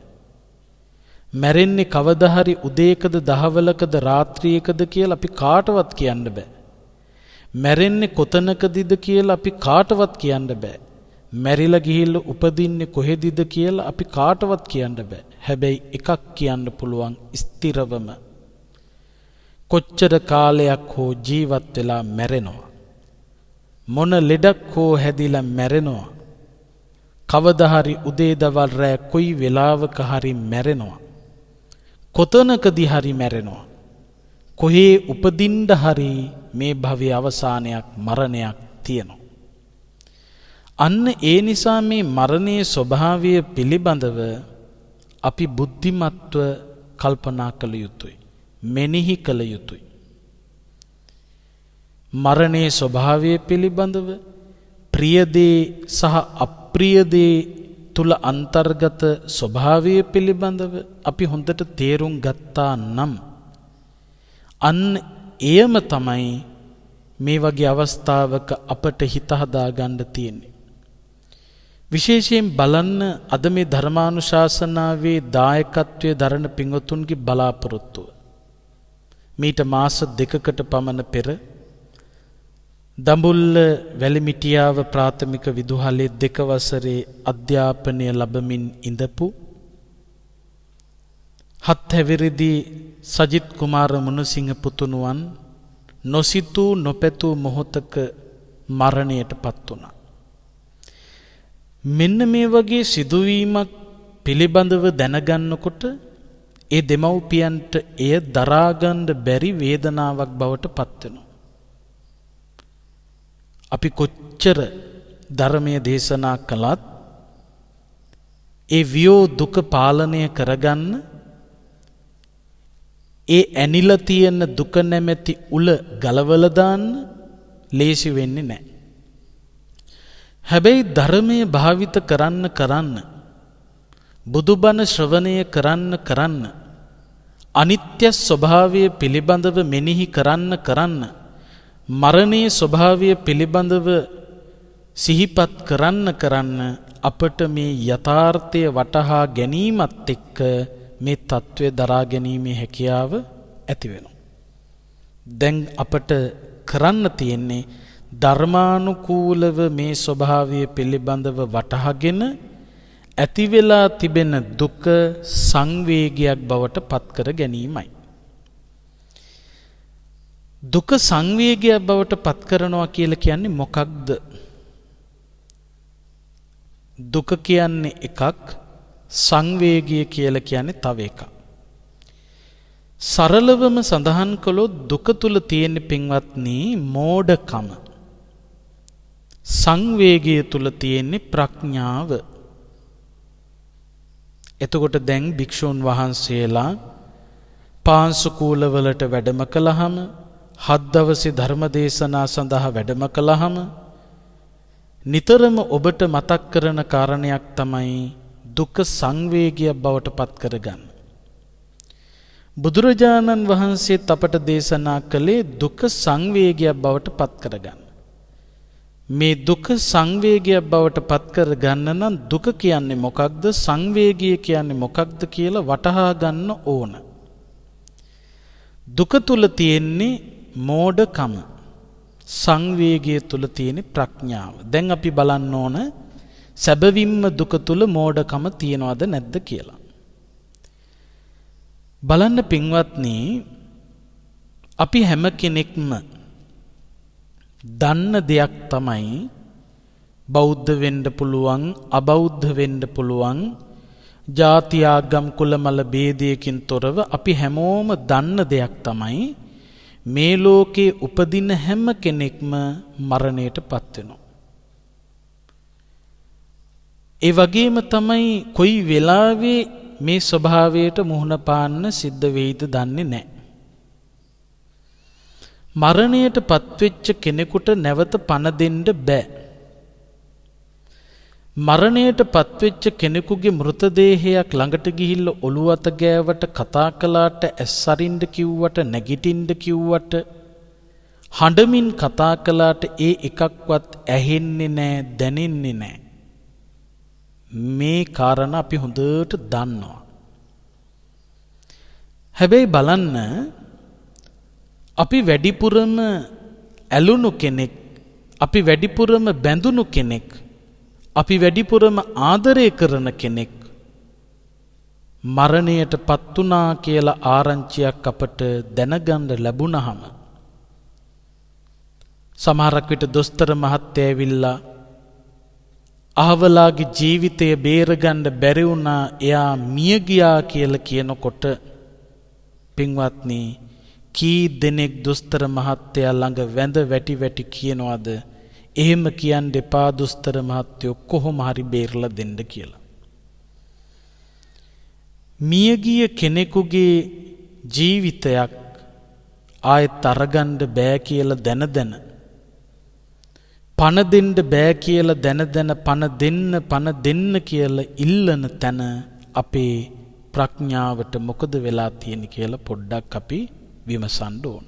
මැරෙන්නේ කවදා හරි උදේකද දහවලකද රාත්‍රියකද කියලා අපි කාටවත් කියන්න බෑ. මැරෙන්නේ කොතනකදද කියලා අපි කාටවත් කියන්න බෑ. මැරිලා ගිහිල්ලා උපදින්නේ කොහෙදද කියලා අපි කාටවත් කියන්න බෑ. හැබැයි එකක් කියන්න පුළුවන් ස්ථිරවම, කොච්චර කාලයක් හෝ ජීවත් වෙලා මැරෙනවා. මොන ලෙඩක් හෝ හැදිලා මැරෙනවා. කවදා හරි උදේ දවල් රැ කොයි වෙලාවක හරි මැරෙනවා. කොතනකදී හරි මැරෙනවා. කොහේ උපදින්න හරි මේ භවයේ අවසානයක්, මරණයක් තියෙනවා. අන්න ඒ නිසා මේ මරණයේ ස්වභාවය පිළිබඳව අපි බුද්ධිමත්ව කල්පනා කළ යුතුයි, මෙනෙහි කළ යුතුයි. මරණයේ ස්වභාවය පිළිබඳව, ප්‍රියදේ සහ අප්‍රියදේ තුල අන්තර්ගත ස්වභාවය පිළිබඳව අපි හොඳට තේරුම් ගත්තා නම් අන්න එයම තමයි මේ වගේ අවස්ථාවක අපට හිත හදා ගන්න තියෙන්නේ. විශේෂයෙන් බලන්න, අද මේ ධර්මානුශාසනාවේ දායකත්වයේ දරන පින්වතුන්ගේ බලාපොරොත්තුව. මීට මාස 2කට පමණ පෙර දඹුල්ල වැලිමිටියාව ප්‍රාථමික විදුහලේ 2 වසරේ අධ්‍යාපනය ලැබමින් ඉඳපු 7 හැවිරිදි සජිත් කුමාර මුණසිංහ පුතුණුවන් නොසිතූ නොපැතූ මොහොතක මරණයට පත් වුණා. මෙන්න මේ වගේ සිදුවීමක් පිළිබඳව දැනගන්නකොට ඒ දෙමව්පියන්ට එය දරාගන්න බැරි වේදනාවක් බවට පත් වෙනවා. අපි කොච්චර ධර්මයේ දේශනා කළත් ඒ වියෝ දුක පාලනය කරගන්න, ඒ ඇනිලා තියෙන දුක නැමැති උල ගලවලා දාන්න ලේසි වෙන්නේ නැහැ. හැබැයි ධර්මය භාවිත කරන්න බුදුබණ ශ්‍රවණය කරන්න අනිත්‍ය ස්වභාවය පිළිබඳව මෙනෙහි කරන්න මරණයේ ස්වභාවය පිළිබඳව සිහිපත් කරන්න අපට මේ යථාර්ථය වටහා ගැනීමත් එක්ක මේ తත්වය දරා ගැනීමේ හැකියාව ඇති වෙනවා. දැන් අපට කරන්න තියෙන්නේ ධර්මානුකූලව මේ ස්වභාවය පිළිබඳව වටහාගෙන ඇති වෙලා තිබෙන දුක සංවේගයක් බවට පත් කර ගැනීමයි. දුක සංවේගයක් බවට පත් කරනවා කියලා කියන්නේ මොකක්ද? දුක කියන්නේ එකක්, සංවේගය කියලා කියන්නේ තව එකක්. සරලවම සඳහන් කළොත් දුක තුල තියෙන පින්වත්නි මෝඩකම. සංවේගය තුල තියෙන ප්‍රඥාව. එතකොට දැන් භික්ෂුන් වහන්සේලා පාංශුකූලවලට වැඩම කළාම, හත් දවසේ ධර්ම දේශනා සඳහා වැඩම කළාම නිතරම ඔබට මතක් කරන කාරණයක් තමයි දුක සංවේගයක් බවට පත් කරගන්න. බුදුරජාණන් වහන්සේත් අපට දේශනා කළේ දුක සංවේගයක් බවට පත් කරගන්න. මේ දුක සංවේගයක් බවට පත් කරගන්න නම් දුක කියන්නේ මොකක්ද, සංවේගය කියන්නේ මොකක්ද කියලා වටහා ගන්න ඕන. දුක තුල තියෙන්නේ මෝඩකම, සංවේගය තුල තියෙන ප්‍රඥාව. දැන් අපි බලන්න ඕන සැබවින්ම දුක තුල මෝඩකම තියනවද නැද්ද කියලා. බලන්න පින්වත්නි, අපි හැම කෙනෙක්ම දන්න දෙයක් තමයි බෞද්ධ වෙන්න පුළුවන්, අබෞද්ධ වෙන්න පුළුවන්, ජාති ආගම් කුල මල ભેදයකින් තොරව අපි හැමෝම දන්න දෙයක් තමයි මේ ලෝකේ උපදින හැම කෙනෙක්ම මරණයටපත් වෙනවා. ඒ වගේම තමයි කොයි වෙලාවේ මේ ස්වභාවයට මුහුණ පාන්න සිද්ධ වෙයිද දන්නේ නැහැ. මරණයට පත්වෙච්ච කෙනෙකුට නැවත පණ දෙන්න බෑ. මරණයට පත්වෙච්ච කෙනෙකුගේ මෘතදේහයක් ළඟට ගිහිල්ලා ඔළුව අත ගෑවට, කතා කළාට, ඇස් අරින්න කිව්වට, නැගිටින්න කිව්වට, හඬමින් කතා කළාට ඒ එකක්වත් ඇහෙන්නේ නැහැ, දැනෙන්නේ නැහැ. මේ කාරණා අපි හොඳට දන්නවා. හැබැයි බලන්න, අපි වැඩිපුරම ඇලුණු කෙනෙක්, අපි වැඩිපුරම බැඳුණු කෙනෙක්, අපි වැඩිපුරම ආදරය කරන කෙනෙක් මරණයට පත් වුණා කියලා ආරංචියක් අපට දැනගන්න ලැබුණාම, සමහරක් විට දොස්තර මහත්තයා ඇවිල්ලා අහවලාගේ ජීවිතය බේරගන්න බැරි වුණා, එයා මිය ගියා කියලා කියනකොට පින්වත්නි, කී දෙනෙක් දොස්තර මහත්තයා ළඟ වැඳ වැටි කියනවාද එහෙම කියන්න එපා දොස්තර මහත්තයෝ, කොහොම හරි බේරලා දෙන්න කියලා. මියගිය කෙනෙකුගේ ජීවිතයක් ආයෙත් අරගන්න බෑ කියලා දැන පණ දෙන්න බෑ කියලා දැන පණ දෙන්න කියලා ඉල්ලන තැන අපේ ප්‍රඥාවට මොකද වෙලා තියෙන්නේ කියලා පොඩ්ඩක් අපි විමසන්න ඕන.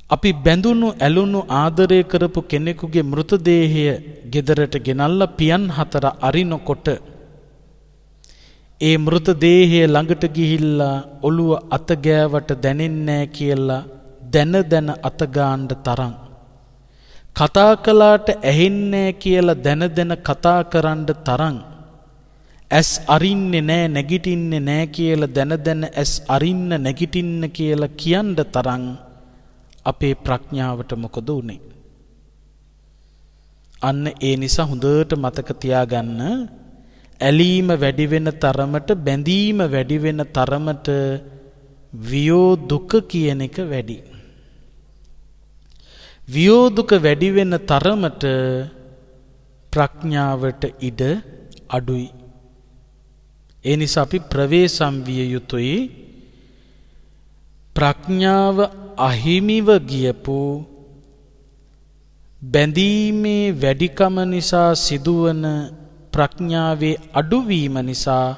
අපි බැඳුණු, ඇලුණු, ආදරය කරපු කෙනෙකුගේ මෘතදේහය ගෙදරට ගෙනල්ලා පියන් 4 අරිනකොට ඒ මෘතදේහය ළඟට ගිහිල්ලා ඔළුව අත ගෑවට දැනෙන්නේ නැහැ කියලා දැන අත ගන්න තරම්, කතා කළාට ඇහෙන්නේ කියලා දැන කතා කරන්න තරම්, ඇස් අරින්නේ නැහැ, නැගිටින්නේ නැහැ කියලා දැන ඇස් අරින්න, නැගිටින්න කියලා කියන්න තරම් අපේ ප්‍රඥාවට මොකද උනේ? අන්න ඒ නිසා හොඳට මතක තියාගන්න, ඇලීම වැඩි වෙන තරමට, බැඳීම වැඩි වෙන තරමට වියෝදුක කියන එක වැඩි. වියෝදුක වැඩි වෙන තරමට ප්‍රඥාවට ඉඩ අඩුයි. ඒ නිසා අපි ප්‍රවේශම් විය යුතුයි. ප්‍රඥාව අහිමිව ගියපු, බැඳීමේ වැඩිකම නිසා සිදුවන ප්‍රඥාවේ අඩුවීම නිසා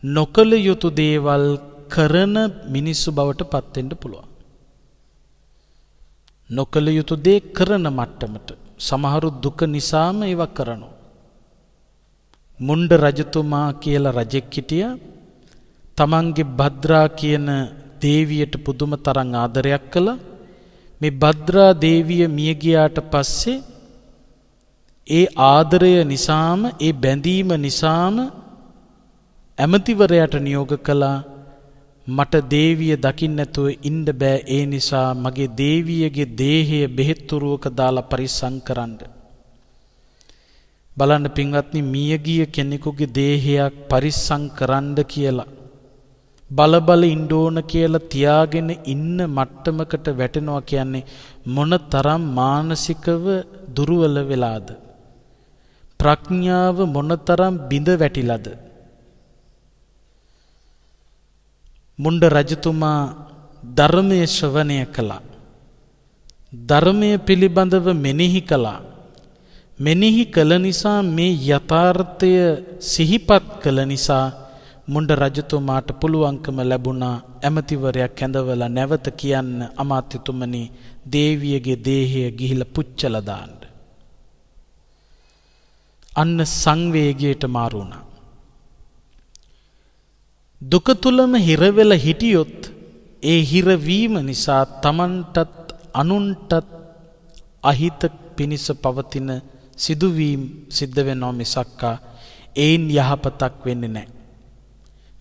නොකළ යුතු දේවල් කරන මිනිස්සු බවට පත් වෙන්න පුළුවන්. නොකළ යුතු දේ කරන මට්ටමට සමහරු දුක නිසාම ඒවා කරනවා. මුණ්ඩ රජතුමා කියලා රජෙක් හිටියා. තමන්ගේ භද්‍රා කියන දේවියට පුදුම තරම් ආදරයක් කළා. මේ භද්‍රා දේවිය මිය ගියාට පස්සේ ඒ ආදරය නිසාම ඒ බැඳීම නිසාම ඇමතිවරයාට නියෝග කළා මට දේවිය දකින්න නැතුව ඉන්න බෑ ඒ නිසා මගේ දේවියගේ දේහය බෙහෙත්තුරුවක දාලා පරිස්සම් කරන්න. බලන්න පින්වත්නි මියගිය කෙනෙකුගේ දේහයක් පරිස්සම් කරන්න කියලා බල ඉන්න ඕන කියලා තියාගෙන ඉන්න මට්ටමකට වැටෙනවා කියන්නේ මොනතරම් මානසිකව දුර්වල වෙලාද? ප්‍රඥාව මොනතරම් බිඳ වැටිලාද? මුණ්ඩ රජතුමා ධර්මයේ ශ්‍රවණය කළා. ධර්මයේ පිළිබඳව මෙනෙහි කළා. මෙනෙහි කළ නිසා මේ යථාර්ථය සිහිපත් කළ නිසා මුණ්ඩ රජතුමාට පුළුවන්කම ලැබුණා ඇමතිවරයා කැඳවලා නැවත කියන්න අමාත්‍යතුමනි දේවියගේ දේහය ගිහිලා පුච්චලා දාන්න. අන්න සංවේගයට මාරු වුණා. දුක තුලම හිර වෙලා හිටියොත් ඒ හිරවීම නිසා තමන්ටත් අනුන්ටත් අහිත පිනිස පවතින සිදුවීම් සිද්ධ වෙනවා මිසක්කා ඒන් යහපතක් වෙන්නේ නැහැ.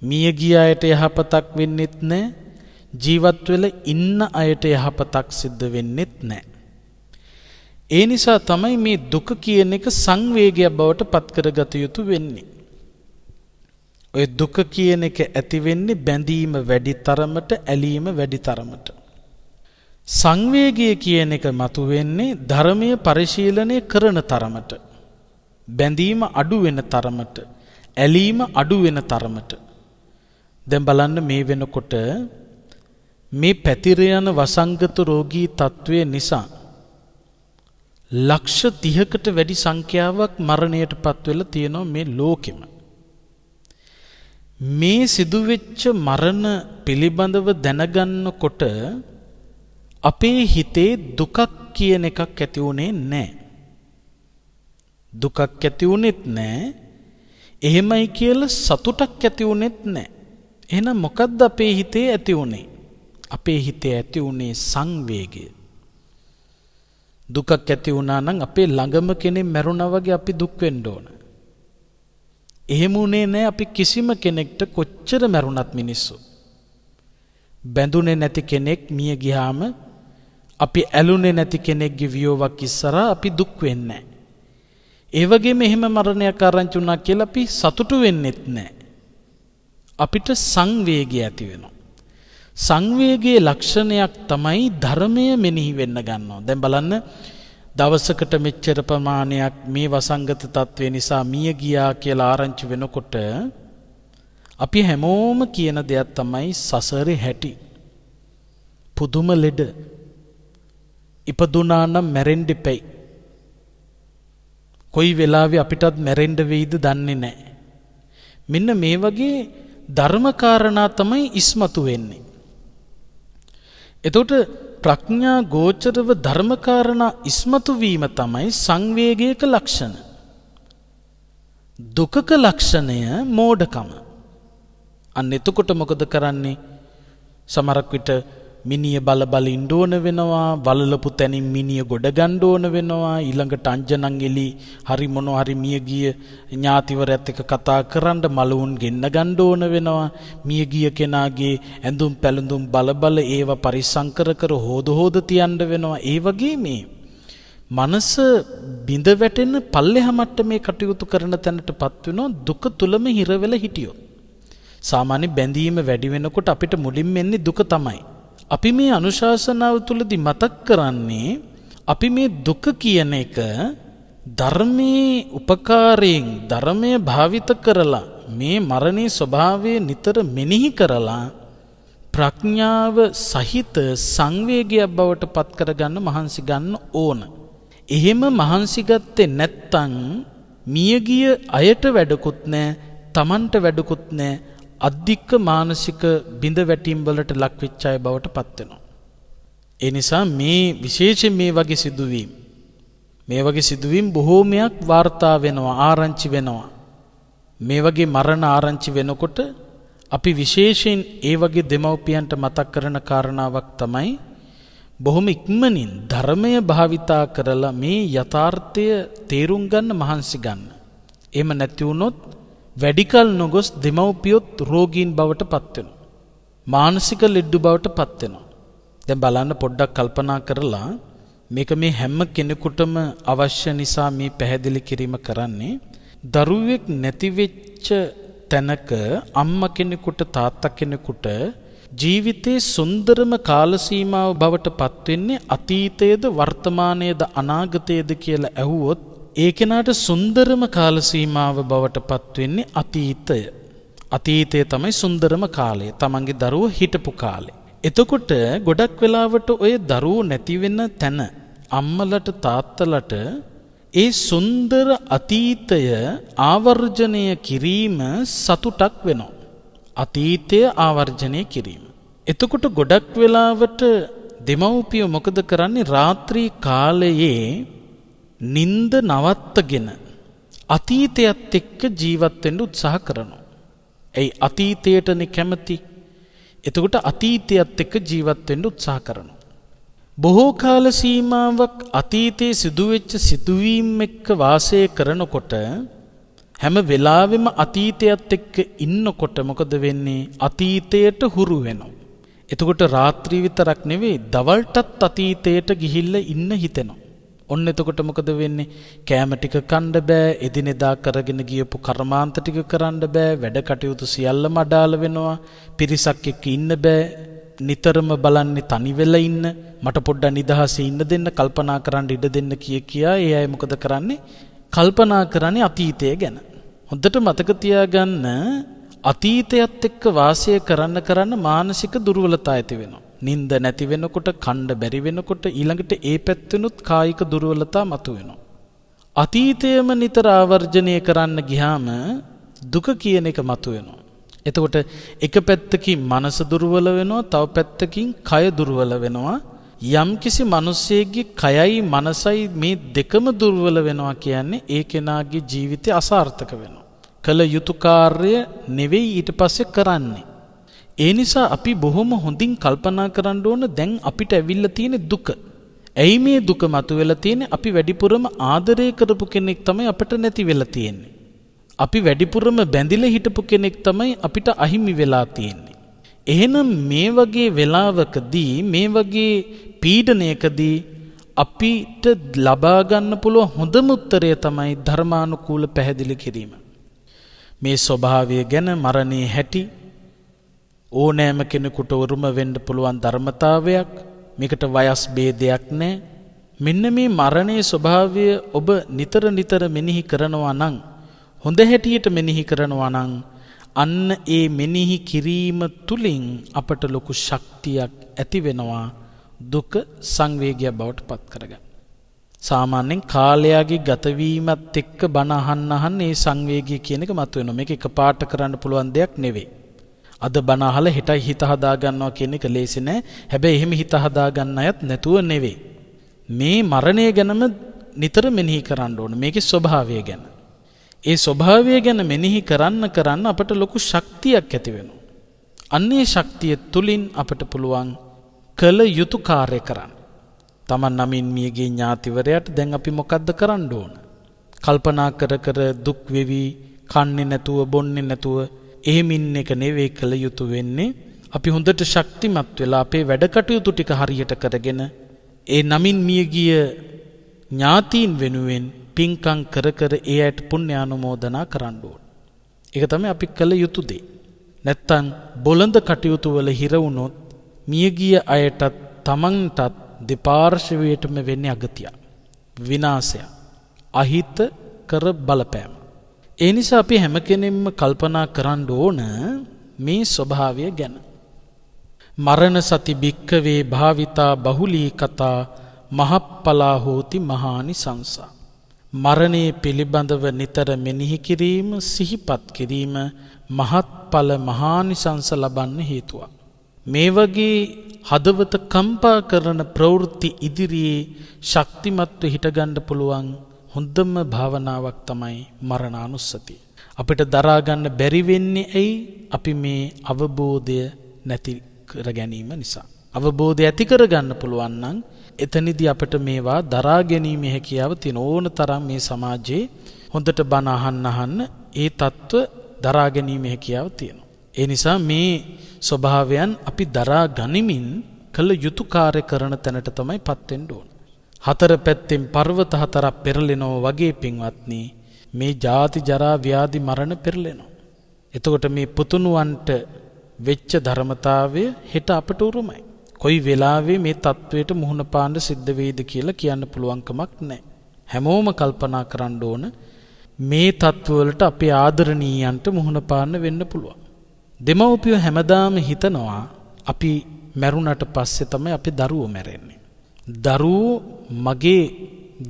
මිය ගිය අයට යහපතක් වෙන්නෙත් නැහැ. ජීවත් වෙලා ඉන්න අයට යහපතක් සිද්ධ වෙන්නෙත් නැහැ. ඒ නිසා තමයි මේ දුක කියන එක සංවේගයක් බවට පත් කරගත යුතු වෙන්නේ. ඔය දුක කියන එක ඇති වෙන්නේ බැඳීම වැඩි තරමට, ඇලීම වැඩි තරමට. සංවේගය කියන එක මතුවෙන්නේ ධර්මයේ පරිශීලනය කරන තරමට, බැඳීම අඩු වෙන තරමට, ඇලීම අඩු වෙන තරමට. දැන් බලන්න මේ වෙනකොට මේ පැතිර යන වසංගත රෝගී තත්වය නිසා ලක්ෂ 30කට වැඩි සංඛ්‍යාවක් මරණයට පත් වෙලා තියෙනවා මේ ලෝකෙම. මේ සිදුවෙච්ච මරණ පිළිබඳව දැනගන්නකොට අපේ හිතේ දුකක් කියන එකක් ඇති වුණේ නැහැ. දුකක් ඇති වුණෙත් නැහැ. එහෙමයි කියලා සතුටක් ඇති වුණෙත් නැහැ. එහෙනම් මොකද්ද අපේ හිතේ ඇති වුණේ? අපේ හිතේ ඇති වුණේ සංවේගය. දුකක් ඇති වුණා නම් අපේ ළඟම කෙනෙක් මැරුණා වගේ අපි දුක් වෙන්න ඕන. එහෙම උනේ නැහැ අපි කිසිම කෙනෙක්ට කොච්චර මැරුණත් මිනිස්සු. බැඳුනේ නැති කෙනෙක් මිය ගියාම අපි ඇලුනේ නැති කෙනෙක්ගේ වියෝවක් ඉස්සරහා අපි දුක් වෙන්නේ නැහැ. ඒ වගේම එහෙම මරණයක් ආරංචි වුණා කියලා අපි සතුටු වෙන්නෙත් නැහැ. අපිට සංවේගය ඇති වෙනවා. සංවේගයේ ලක්ෂණයක් තමයි ධර්මය මෙනෙහි වෙන්න ගන්නවා. දැන් බලන්න දවසකට මෙච්චර ප්‍රමාණයක් මේ වසංගත තත්ත්වය නිසා මිය ගියා කියලා ආරංචි වෙනකොට අපි හැමෝම කියන දෙයක් තමයි සසරේ හැටි. පුදුම ලෙඩ. ඉපදුනා නම් මැරෙන්න දෙපයි. කොයි වෙලාවෙ අපිටත් මැරෙන්න වෙයිද දන්නේ නැහැ. මෙන්න මේ වගේ ධර්මකාරණා තමයි ඉස්මතු වෙන්නේ. එතකොට ප්‍රඥා ගෝචරව ධර්මකාරණා ඉස්මතු වීම තමයි සංවේගයක ලක්ෂණ. දුකක ලක්ෂණය මෝඩකම. අන්න එතකොට මොකද කරන්නේ? සමහරක් විට මිනිය බල ඉන්න ඕන වෙනවා, වලලපු තැනින් මිනිය ගොඩ ගන්න ඕන වෙනවා, ඊළඟට අංජනන් එලි හරි මොනවා හරි මිය ගිය ඥාතිවරයත් එක්ක කතා කරන්න මලවුන් ගෙන්න ගන්න ඕන වෙනවා, මිය ගිය කෙනාගේ ඇඳුම් පැළඳුම් බල ඒවා පරිස්සම් කර හොද තියන්න වෙනවා. ඒ වගේ මේ මනස බිඳ වැටෙන පල්ලෙහා මට්ටමේ කටයුතු කරන තැනටපත් වෙනවා දුක තුලම හිර වෙලා හිටියොත්. සාමාන්‍ය බැඳීම වැඩි වෙනකොට අපිට මුලින්ම එන්නේ දුක තමයි. අපි මේ අනුශාසනාව තුළදී මතක් කරන්නේ අපි මේ දුක කියන එක ධර්මයේ උපකාරයෙන් ධර්මය භාවිත කරලා මේ මරණේ ස්වභාවය නිතර මෙනෙහි කරලා ප්‍රඥාව සහිත සංවේගයක් බවට පත් කරගන්න මහන්සි ගන්න ඕන. එහෙම මහන්සි ගත්තේ නැත්තම් මියගිය අයට වැඩකුත් නැහැ, Tamanට වැඩකුත් නැහැ. අධික මානසික බිඳ වැටීම් වලට ලක් වෙච්ච අය බවට පත් වෙනවා. ඒ නිසා මේ විශේෂයෙන් මේ වගේ සිදුවීම් බොහෝමයක් වාර්තා වෙනවා, ආරංචි වෙනවා. මේ වගේ මරණ ආරංචි වෙනකොට අපි විශේෂයෙන් ඒ වගේ දෙමව්පියන්ට මතක් කරන කාරණාවක් තමයි බොහොම ඉක්මනින් ධර්මය භාවිතා කරලා මේ යථාර්ථය තේරුම් ගන්න මහන්සි ගන්න. එහෙම නැති වුණොත් වැඩිකල් නොගොස් දෙමව්පියොත් රෝගීන් බවට පත් වෙනවා. මානසික ලෙඩ බවට පත් වෙනවා. දැන් බලන්න පොඩ්ඩක් කල්පනා කරලා මේක මේ හැම කෙනෙකුටම අවශ්‍ය නිසා මේ පැහැදිලි කිරීම කරන්නේ. දරුවෙක් නැති වෙච්ච තැනක අම්මා කෙනෙකුට තාත්තා කෙනෙකුට ජීවිතයේ සුන්දරම කාල සීමාව බවට පත් වෙන්නේ අතීතයේද වර්තමානයේද අනාගතයේද කියලා ඇහුවොත් ඒ කෙනාට සුන්දරම කාල සීමාව බවට පත් වෙන්නේ අතීතය. අතීතය තමයි සුන්දරම කාලය. තමන්ගේ දරුවෝ හිටපු කාලේ. එතකොට ගොඩක් වෙලාවට ඔය දරුවෝ නැති වෙන තැන අම්මලට තාත්තලට ඒ සුන්දර අතීතය ආවර්ජනය කිරීම සතුටක් වෙනවා. අතීතය ආවර්ජනය කිරීම. එතකොට ගොඩක් වෙලාවට දෙමව්පියෝ මොකද කරන්නේ? රාත්‍රී කාලයේ නිින්ද නවත්තගෙන අතීතයත් එක්ක ජීවත් වෙන්න උත්සාහ කරනවා. ඒ අතීතයටනේ කැමති. එතකොට අතීතයත් එක්ක ජීවත් වෙන්න උත්සාහ කරනවා. බොහෝ කාල සීමාවක් අතීතයේ සිදුවෙච්ච සිදුවීම් එක්ක වාසය කරනකොට හැම වෙලාවෙම අතීතයත් එක්ක ඉන්නකොට මොකද වෙන්නේ? අතීතයට හුරු වෙනවා. එතකොට රාත්‍රී විතරක් නෙවෙයි දවල්ටත් අතීතයට ගිහිල්ලා ඉන්න හිතෙනවා. ඔන්න එතකොට මොකද වෙන්නේ? කෑම ටික කන්න බෑ, එදිනෙදා කරගෙන ගියපු කර්මාන්ත ටික කරන්න බෑ, වැඩ කටයුතු සියල්ලම අඩාල වෙනවා, පිරිසක් එක්ක ඉන්න බෑ, නිතරම බලන්නේ තනි වෙලා ඉන්න, මට පොඩ්ඩක් නිදහසේ ඉන්න දෙන්න, කල්පනා කරන්න ඉඩ දෙන්න කියා ඒ අය මොකද කරන්නේ? කල්පනා කරන්නේ අතීතය ගැන. හොඳට මතක තියාගන්න අතීතයත් එක්ක වාසය කරන්න මානසික දුර්වලතා ඇති වෙනවා. නිින්ද නැති වෙනකොට, කණ්ඩ බැරි වෙනකොට ඊළඟට ඒ පැත්තෙනුත් කායික දුර්වලතා මතුවෙනවා. අතීතයම නිතර ආවර්ජනය කරන්න ගියාම දුක කියන එක මතුවෙනවා. එතකොට එක පැත්තකින් මනස දුර්වල වෙනවා, තව පැත්තකින් කය දුර්වල වෙනවා. යම්කිසි මිනිසෙකගේ කයයි මනසයි මේ දෙකම දුර්වල වෙනවා කියන්නේ ඒ කෙනාගේ ජීවිතය අසාර්ථක වෙනවා. කළ යුතු කාර්ය නෙවෙයි ඊට පස්සේ කරන්නේ. ඒ නිසා අපි බොහොම හොඳින් කල්පනා කරන්න ඕන දැන් අපිට ඇවිල්ලා තියෙන දුක. ඇයි මේ දුක මතුවෙලා තියෙන්නේ? අපි වැඩිපුරම ආදරය කරපු කෙනෙක් තමයි අපිට නැති වෙලා තියෙන්නේ. අපි වැඩිපුරම බැඳිලා හිටපු කෙනෙක් තමයි අපිට අහිමි වෙලා තියෙන්නේ. එහෙනම් මේ වගේ වෙලාවකදී, මේ වගේ පීඩනයකදී අපිට ලබා ගන්න පුළුවන් හොඳම උත්තරය තමයි ධර්මානුකූල පැහැදිලි කිරීම. මේ ස්වභාවය ගැන, මරණයේ හැටි, ඕනෑම කෙනෙකුට උරුම වෙන්න පුළුවන් ධර්මතාවයක්, මේකට වයස් ભેදයක් නැහැ. මෙන්න මේ මරණයේ ස්වභාවය ඔබ නිතර මෙනෙහි කරනවා නම්, හොඳ හැටියට මෙනෙහි කරනවා නම්, අන්න ඒ මෙනෙහි කිරීම තුලින් අපට ලොකු ශක්තියක් ඇති වෙනවා දුක සංවේගය බවට පත් කරගන්න. සාමාන්‍යයෙන් කාලයාගේ ගතවීමත් එක්ක බණ අහන්න ඒ සංවේගය කියන එක මතුවෙනවා. මේක එකපාරට කරන්න පුළුවන් දෙයක් නෙවෙයි. අද බණ අහලා හෙටයි හිත හදා ගන්නවා කියන එක ලේසි නෑ. හැබැයි එහෙම හිත හදා ගන්න අයත් නැතුව නෙවෙයි. මේ මරණය ගැනම නිතර මෙනෙහි කරන්න ඕන. මේකේ ස්වභාවය ගැන. ඒ ස්වභාවය ගැන මෙනෙහි කරන්න අපට ලොකු ශක්තියක් ඇති වෙනවා. අන්නේ ශක්තිය තුලින් අපට පුළුවන් කළ යුතු කාර්ය කරන්න. Taman නමින් මියගේ ඥාතිවරයාට දැන් අපි මොකද්ද කරන්න ඕන? කල්පනා කර දුක් වෙවි, කන්නේ නැතුව, බොන්නේ නැතුව එහෙම ඉන්න එක නෙවෙයි කළ යුතු වෙන්නේ. අපි හොඳට ශක්තිමත් වෙලා අපේ වැඩ කටයුතු ටික හරියට කරගෙන ඒ නමින් මියගිය ඥාතීන් වෙනුවෙන් පින්කම් කර ඒ අයට පුණ්‍යානුමෝදනා කරන්න ඕන. ඒක තමයි අපි කළ යුතු දේ. නැත්තම් බොළඳ කටයුතු වල හිර වුණොත් මියගිය අයටත් තමන්ටත් දෙපාර්ශවයටම වෙන්නේ අගතිය, විනාශය, අහිත කර බලපෑම. ඒ නිසා අපි හැම කෙනෙක්ම කල්පනා කරන්න ඕන මේ ස්වභාවය ගැන. මරණ සති භික්කවේ භාවිතා බහුලී කතා මහප්පලා හෝති මහානිසංසා. මරණය පිළිබඳව නිතර මෙනෙහි කිරීම, සිහිපත් කිරීම මහත්ඵල මහානිසංස ලබන්න හේතුවක්. මේ වගේ හදවත කම්පා කරන ප්‍රවෘත්ති ඉදිරියේ ශක්තිමත්ව හිටගන්න පුළුවන් හොඳම භාවනාවක් තමයි මරණානුස්සතිය. අපිට දරා ගන්න බැරි වෙන්නේ ඇයි? අපි මේ අවබෝධය නැති කර ගැනීම නිසා. අවබෝධය ඇති කර ගන්න පුළුවන් නම් එතනදී අපිට මේවා දරා ගැනීමේ හැකියාව තියෙන. ඕන තරම් මේ සමාජයේ හොඳට බණ අහන්න ඒ தত্ত্ব දරා ගැනීමේ හැකියාව තියෙනවා. ඒ නිසා මේ ස්වභාවයන් අපි දරා ගනිමින් කළ යුතු කාර්ය කරන තැනට තමයිපත් වෙන්න ඕන. හතර පැත්තෙන් පර්වත හතරක් පෙරලෙනවා වගේ පින්වත්නි, මේ ජාති ජරා ව්‍යාධි මරණ පෙරලෙනවා. එතකොට මේ පුතුණුවන්ට වෙච්ච ධර්මතාවය හෙට අපට උරුමයි. කොයි වෙලාවෙ මේ தത്വයට මුහුණ පාන්න සිද්ධ වෙයිද කියලා කියන්න පුළුවන් කමක් නැහැ. හැමෝම කල්පනා කරන්න ඕන මේ தത്വවලට අපේ ආදරණීයන්ට මුහුණ පාන්න වෙන්න පුළුවන්. දෙමව්පියෝ හැමදාම හිතනවා අපි මැරුණට පස්සේ තමයි අපේ දරුවෝ මැරෙන්නේ. දරුවෝ මගේ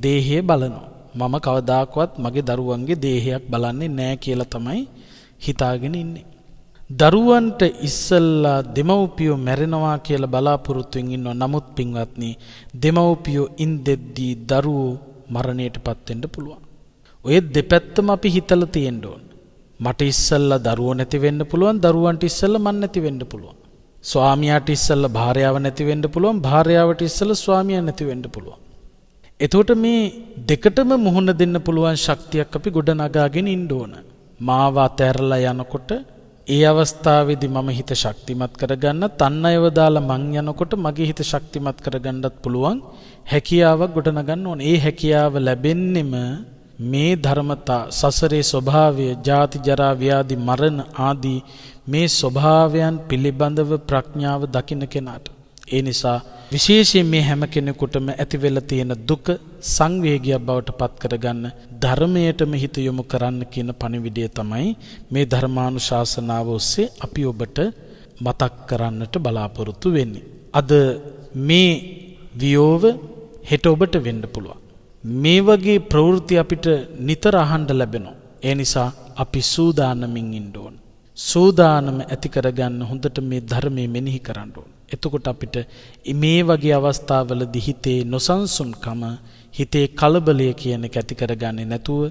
දේහය බලනවා. මම කවදාකවත් මගේ දරුවන්ගේ දේහයක් බලන්නේ නැහැ කියලා තමයි හිතාගෙන ඉන්නේ. දරුවන්ට ඉස්සල්ලා දෙමව්පියෝ මැරෙනවා කියලා බලාපොරොත්තුෙන් ඉන්නවා. නමුත් පින්වත්නි, දෙමව්පියෝ ඉන්දෙද්දී දරුවෝ මරණයටපත් වෙන්න පුළුවන්. ඔය දෙපැත්තම අපි හිතලා තියෙන්න ඕන. මට ඉස්සල්ලා දරුවෝ නැති වෙන්න පුළුවන්, දරුවන්ට ඉස්සල්ලා මන් නැති වෙන්න පුළුවන්. ස්වාමියාට ඉස්සල්ලා භාර්යාව නැති වෙන්න පුළුවන්, භාර්යාවට ඉස්සල්ලා ස්වාමියා නැති වෙන්න පුළුවන්. එතකොට මේ දෙකටම මුහුණ දෙන්න පුළුවන් ශක්තියක් අපි ගොඩනගාගෙන ඉන්න ඕන. මාව අතහැරලා යනකොට ඒ අවස්ථාවේදී මම හිත ශක්තිමත් කරගන්නත්, අන් අයව දාලා මං යනකොට මගේ හිත ශක්තිමත් කරගන්නත් පුළුවන් හැකියාවක් ගොඩනගන්න ඕන. ඒ හැකියාව ලැබෙන්නෙම මේ ධර්මතා, සසරේ ස්වභාවය, ජාති ජරා ව්‍යාධි මරණ ආදී මේ ස්වභාවයන් පිළිබඳව ප්‍රඥාව දකින්න කෙනාට. ඒ නිසා විශේෂයෙන් මේ හැම කෙනෙකුටම ඇති වෙලා තියෙන දුක සංවේගයක් බවට පත් කරගන්න ධර්මයටම හිත යොමු කරන්න කියන පණිවිඩය තමයි මේ ධර්මානුශාසනාව ඔස්සේ අපි ඔබට මතක් කරන්නට බලාපොරොත්තු වෙන්නේ. අද මේ වියෝව හෙට ඔබට වෙන්න පුළුවන්. මේ වගේ ප්‍රවෘත්ති අපිට නිතර අහන්න ලැබෙනවා. ඒ නිසා අපි සූදානමින් ඉන්න ඕන. සූදානම ඇති කරගන්න හොඳට මේ ධර්මයේ මෙනෙහි කරන්න ඕන. එතකොට අපිට මේ වගේ අවස්ථාවලදී හිතේ නොසන්සුන්කම, හිතේ කලබලය කියන එක ඇති කරගන්නේ නැතුව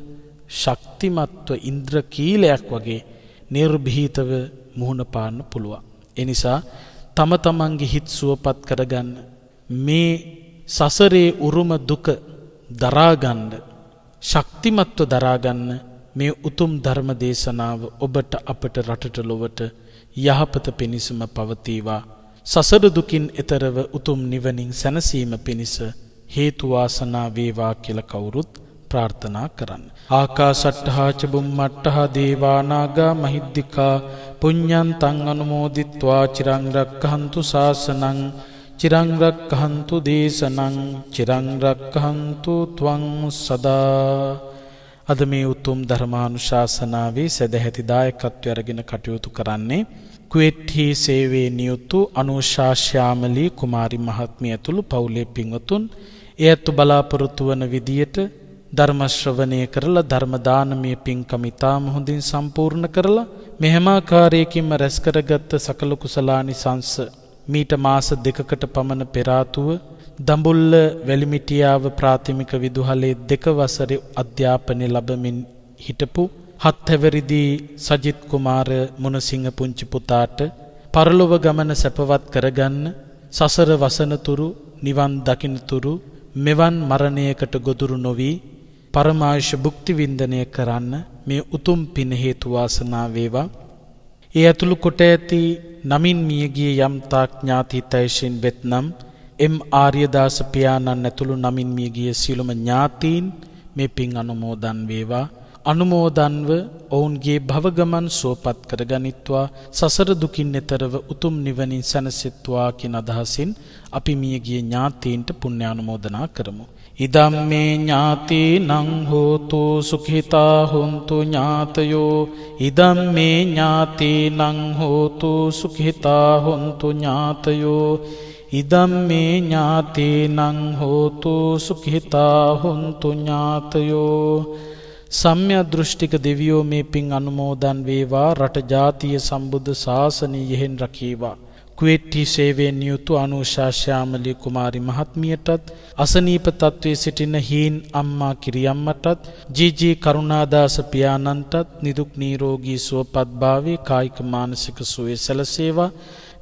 ශක්තිමත්ව ඉන්ද්‍රකීලයක් වගේ නිර්භීතව මුහුණ පාන්න පුළුවන්. ඒ නිසා තම තමන්ගේ හිත සුවපත් කරගන්න, මේ සසරේ උරුම දුක දරාගන්න, ශක්තිමත්ව දරාගන්න මේ උතුම් ධර්ම දේශනාව ඔබට, අපට, රටට, ලොවට යහපත පිණිසම පවතිවා. සසර දුකින් එතරව උතුම් නිවනින් සැනසීම පිණිස හේතු වාසනා වේවා කියලා කවුරුත් ප්‍රාර්ථනා කරන්න. ආකාසට්ඨා ච බුම්මට්ඨා දේවා නාග මහිද්దికා පුඤ්ඤන්තං අනුමෝදිත්වා චිරං රක්ඛන්තු ශාසනං චිරං රක්ඛන්තු දේශනං චිරං රක්ඛන්තු ත්වං සදා. අද මේ උතුම් ධර්මානුශාසනාවේ සදැහැති දායකත්වය අරගෙන කටයුතු කරන්නේ කුවේට්හි සේවයේ නියුතු අනුශාශ්‍යාමලී කුමාරි මහත්මිය ඇතුළු පවුලේ පින්වතුන් එයත් බලාපොරොත්තු වන විදියට ධර්ම ශ්‍රවණය කරලා ධර්ම දානමය පින්කම ඉතාම හොඳින් සම්පූර්ණ කරලා මෙහෙම ආකාරයකින්ම රැස් කරගත් සකල කුසලානිසංස මීට මාස 2කට පමණ පෙර ආතුව දඹුල්ල වැලිමිටියාව ප්‍රාථමික විදුහලේ 2 වසරේ අධ්‍යාපනය ලැබමින් හිටපු 7 හැවිරිදි සජිත් කුමාර මුණසිංහ පුංචි පුතාට පරලොව ගමන සැපවත් කරගන්න, සසර වසනතුරු නිවන් දකින්නතුරු මෙවන් මරණයකට ගොදුරු නොවි පරමායුෂ භුක්ති වින්දනය කරන්න මේ උතුම් පින හේතු වාසනා වේවා. ඒ ඇතුළු කොට ඇති නමින් මියගිය යම් තාක් ඥාතිතයිෂින් වෙත්නම් එම් ආර්යදාස පියාණන් ඇතුළු නමින් මියගිය සියලුම ඥාතීන් මේ පින් අනුමෝදන් වේවා. අනුමෝදන්ව ඔවුන්ගේ භවගමන් සුවපත් කරගනිත්වා, සසර දුකින් එතරව උතුම් නිවනින් සැනසෙත්වා කියන අදහසින් අපි මියගිය ඥාතීන්ට පුණ්‍ය අනුමෝදනා කරමු. ඉදම්මේ ඥාතීනං හෝතු සුඛිතා හොන්තු ඥාතයෝ ඉදම්මේ ඥාතීනං හෝතු සුඛිතා හොන්තු ඥාතයෝ ඉදම්මේ ඥාතේනං හෝතු සුඛිතා හොන්තු ඥාතයෝ. සම්‍යක් දෘෂ්ටික දෙවියෝ මේ පින් අනුමෝදන් වේවා. රට ජාතිය සම්බුද්ධ ශාසනය යෙහෙන් රකේවා. කුවේට්ටි සේවයෙන් නියුතු අනුෂා ශ්‍යාමලී කුමාරි මහත්මියටත් අසනීප තත්වයේ සිටින හීන් අම්මා කිරියම්මටත් ජී කරුණාදාස පියාණන්ටත් නිදුක් නිරෝගී සුවපත් භාවයේ කායික මානසික සුවය සැලසේවා.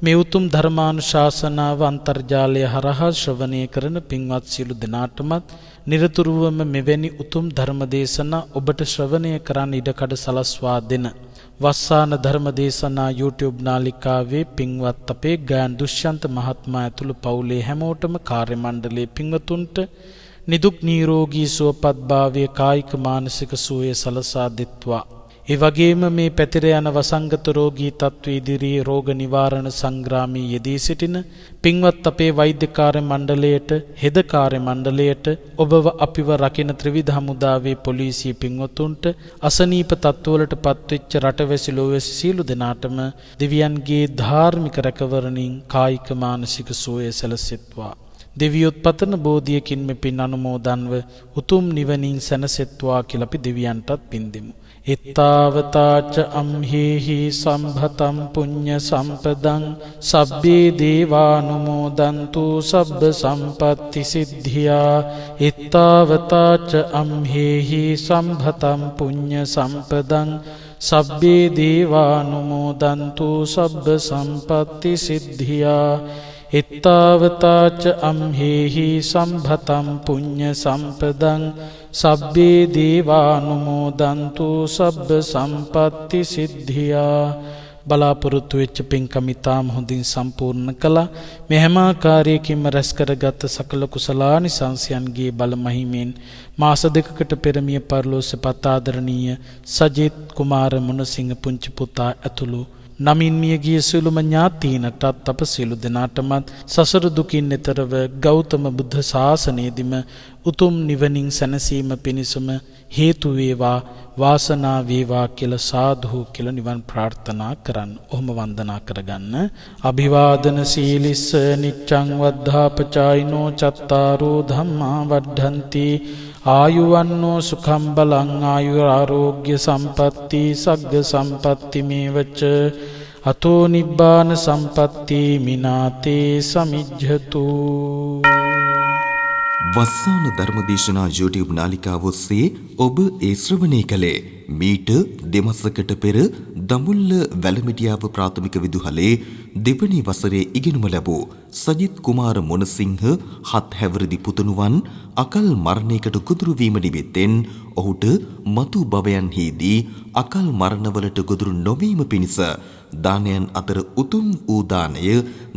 මේ උතුම් ධර්මානුශාසනාව අන්තර්ජාලය හරහා ශ්‍රවණය කරන පින්වත් සියලු දෙනාටමත් නිරතුරුවම මෙවැනි උතුම් ධර්මදේශනා ඔබට ශ්‍රවණය කරන්න ඉඩකඩ සලස්වා දෙන වස්සාන ධර්මදේශනා YouTube නාලිකාවේ පින්වත් අපේ ගායන දුෂ්‍යන්ත මහත්මයා ඇතුළු පවුලේ හැමෝටම කාර්ය මණ්ඩලයේ පින්වතුන්ට නිදුක් නිරෝගී සුවපත් භාවයේ කායික මානසික සුවය සලසා දෙත්වා. ඒ වගේම මේ පැතිර යන වසංගත රෝගී තත්ත්ව ඉදිරියේ රෝග නිවාරණ සංග්‍රාමයේ යෙදී සිටින පින්වත් අපේ වෛද්‍ය කාර්ය මණ්ඩලයට, හෙද කාර්ය මණ්ඩලයට, ඔබව අපිව රකින ත්‍රිවිධ හමුදාවේ පොලිසිය පින්වතුන්ට, අසනීප තත්ත්වවලට පත්වෙච්ච රටවැසි ලෝවැසි සියලු දෙනාටම දෙවියන්ගේ ධාර්මික රැකවරණින් කායික මානසික සුවය සැලසෙත්වා. දෙවියොත් පතන බෝධියකින් මේ පින් අනුමෝදන්ව උතුම් නිවනින් සැනසෙත්වා කියලා අපි දෙවියන්ටත් පින් දෙමු. එත්තාවතාච අම්හෙහි සම්භතම් පුඤ්ඤ සම්පදං සබ්බේ දේවානුමෝදන්තු සබ්බ සම්පත්ති සිද්ධියා. එත්තාවතාච අම්හෙහි සම්භතම් පුඤ්ඤ සම්පදං සබ්බේ දේවානුමෝදන්තු සබ්බ සම්පත්ති සිද්ධියා. එත්තාවතාච අම්හෙහි සම්භතම් පුඤ්ඤ සම්පදං සබ්බේ දේවානුමෝදන්තු සබ්බ සම්පත්ති සිද්ධියා. බලාපොරොත්තු වෙච්ච පින්කම් ඉතාම හොඳින් සම්පූර්ණ කළා. මේ හැම ආකාරයකින්ම රැස් කරගත් සකල කුසලානිසංසයන්ගේ බල මහිමෙන් මාස දෙකකට පෙර මිය පරලෝසපත් ආදරණීය සජිත් කුමාර මුණසිංහ පුංචි පුතා ඇතුළු නමින් මියගිය සියලුම ඥාතීන්ටත් අප සියලු දෙනාටමත් සසර දුකින් එතරව ගෞතම බුද්ධ ශාසනයේදීම උතුම් නිවනින් සැනසීම පිණිසම හේතු වේවා, වාසනාව වේවා කියලා සාදු කියලා නිවන් ප්‍රාර්ථනා කරන්න. ඔහොම වන්දනා කරගන්න. අභිවාදන සීලිස්ස නිච්ඡං වද්ධාපචායිනෝ චත්තාරෝ ධම්මා වඩ්ඩಂತಿ ආයුවන්නෝ සුඛං බලං ආයුරාෝග්‍ය සම්පatti සග්ග සම්පatti මේවච අතෝ නිබ්බාන සම්පatti මිනාතේ සමිජ්ජතු. වස්සාන ධර්මදේශනා YouTube නාලිකාව ඔස්සේ ඔබ ඒ ශ්‍රවණය කළේ මීට දෙමසකට පෙර දඹුල්ල වැලමිටියාව ප්‍රාථමික විදුහලේ දෙවැනි වසරේ ඉගෙනුම ලැබූ සජිත් කුමාර මොනසිංහ හත් හැවිරිදි පුතණුවන් අකල් මරණයකට ගොදුරු වීම නිමිත්තෙන් ඔහුට මතු භවයන්හිදී අකල් මරණවලට ගොදුරු නොවීම පිණිස දානයන් අතර උතුම් වූ දානය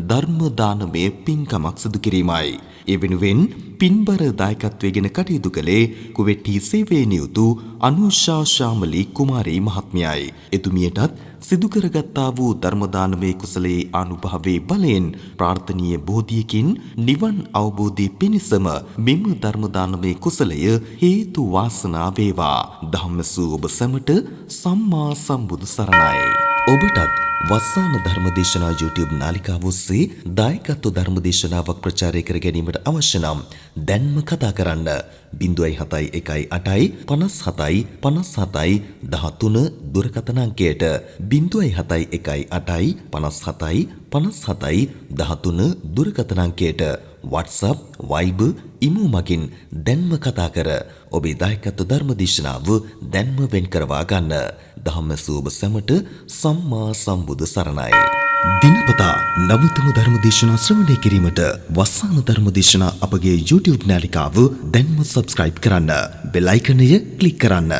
ධර්ම දානමය පින්කමක් සිදු කිරීමයි. ඒ වෙනුවෙන් පින්බර දායකත්වයෙන් කටයුතු කළේ කුවේට්ටි සේවයේ නියුතු අනුෂා ශ්‍යාමලී කුමාරී මහත්මියයි. එතුමියටත් සිදු කරගත්තා වූ ධර්ම දානමය කුසලයේ අනුභවයේ බලයෙන් ප්‍රාර්ථනීය බෝධියකින් නිවන් අවබෝධය පිණිසම මෙම ධර්ම දානමය කුසලය හේතු වාසනා වේවා. ධම්මසූ ඔබ සැමට සම්මා සම්බුදු සරණයි. ඔබටත් වස්සාන ධර්මදේශනා YouTube නාලිකාව ඔස්සේ දායකත්ව ධර්මදේශනාවක් ප්‍රචාරය කර ගැනීමට අවශ්‍ය නම් දැන්ම කතා කරන්න 071 57 57 13 දුරකථන අංකයට 071 57 57 13 දුරකථන අංකයට WhatsApp, Viber, ඊමෝ මගින් දැන්ම කතා කර ඔබේ දායකත්ව ධර්මදේශනාව දැන්ම වෙන් කරවා ගන්න. ධම්මසූබ සැමට සම්මා සම්බුදු සරණයි. දිනපතා නවතම ධර්මදේශනා ශ්‍රවණය කිරීමට වස්සාන ධර්මදේශනා අපගේ YouTube නාලිකාව දැන්ම subscribe කරන්න. බෙල් අයිකනය ක්ලික් කරන්න.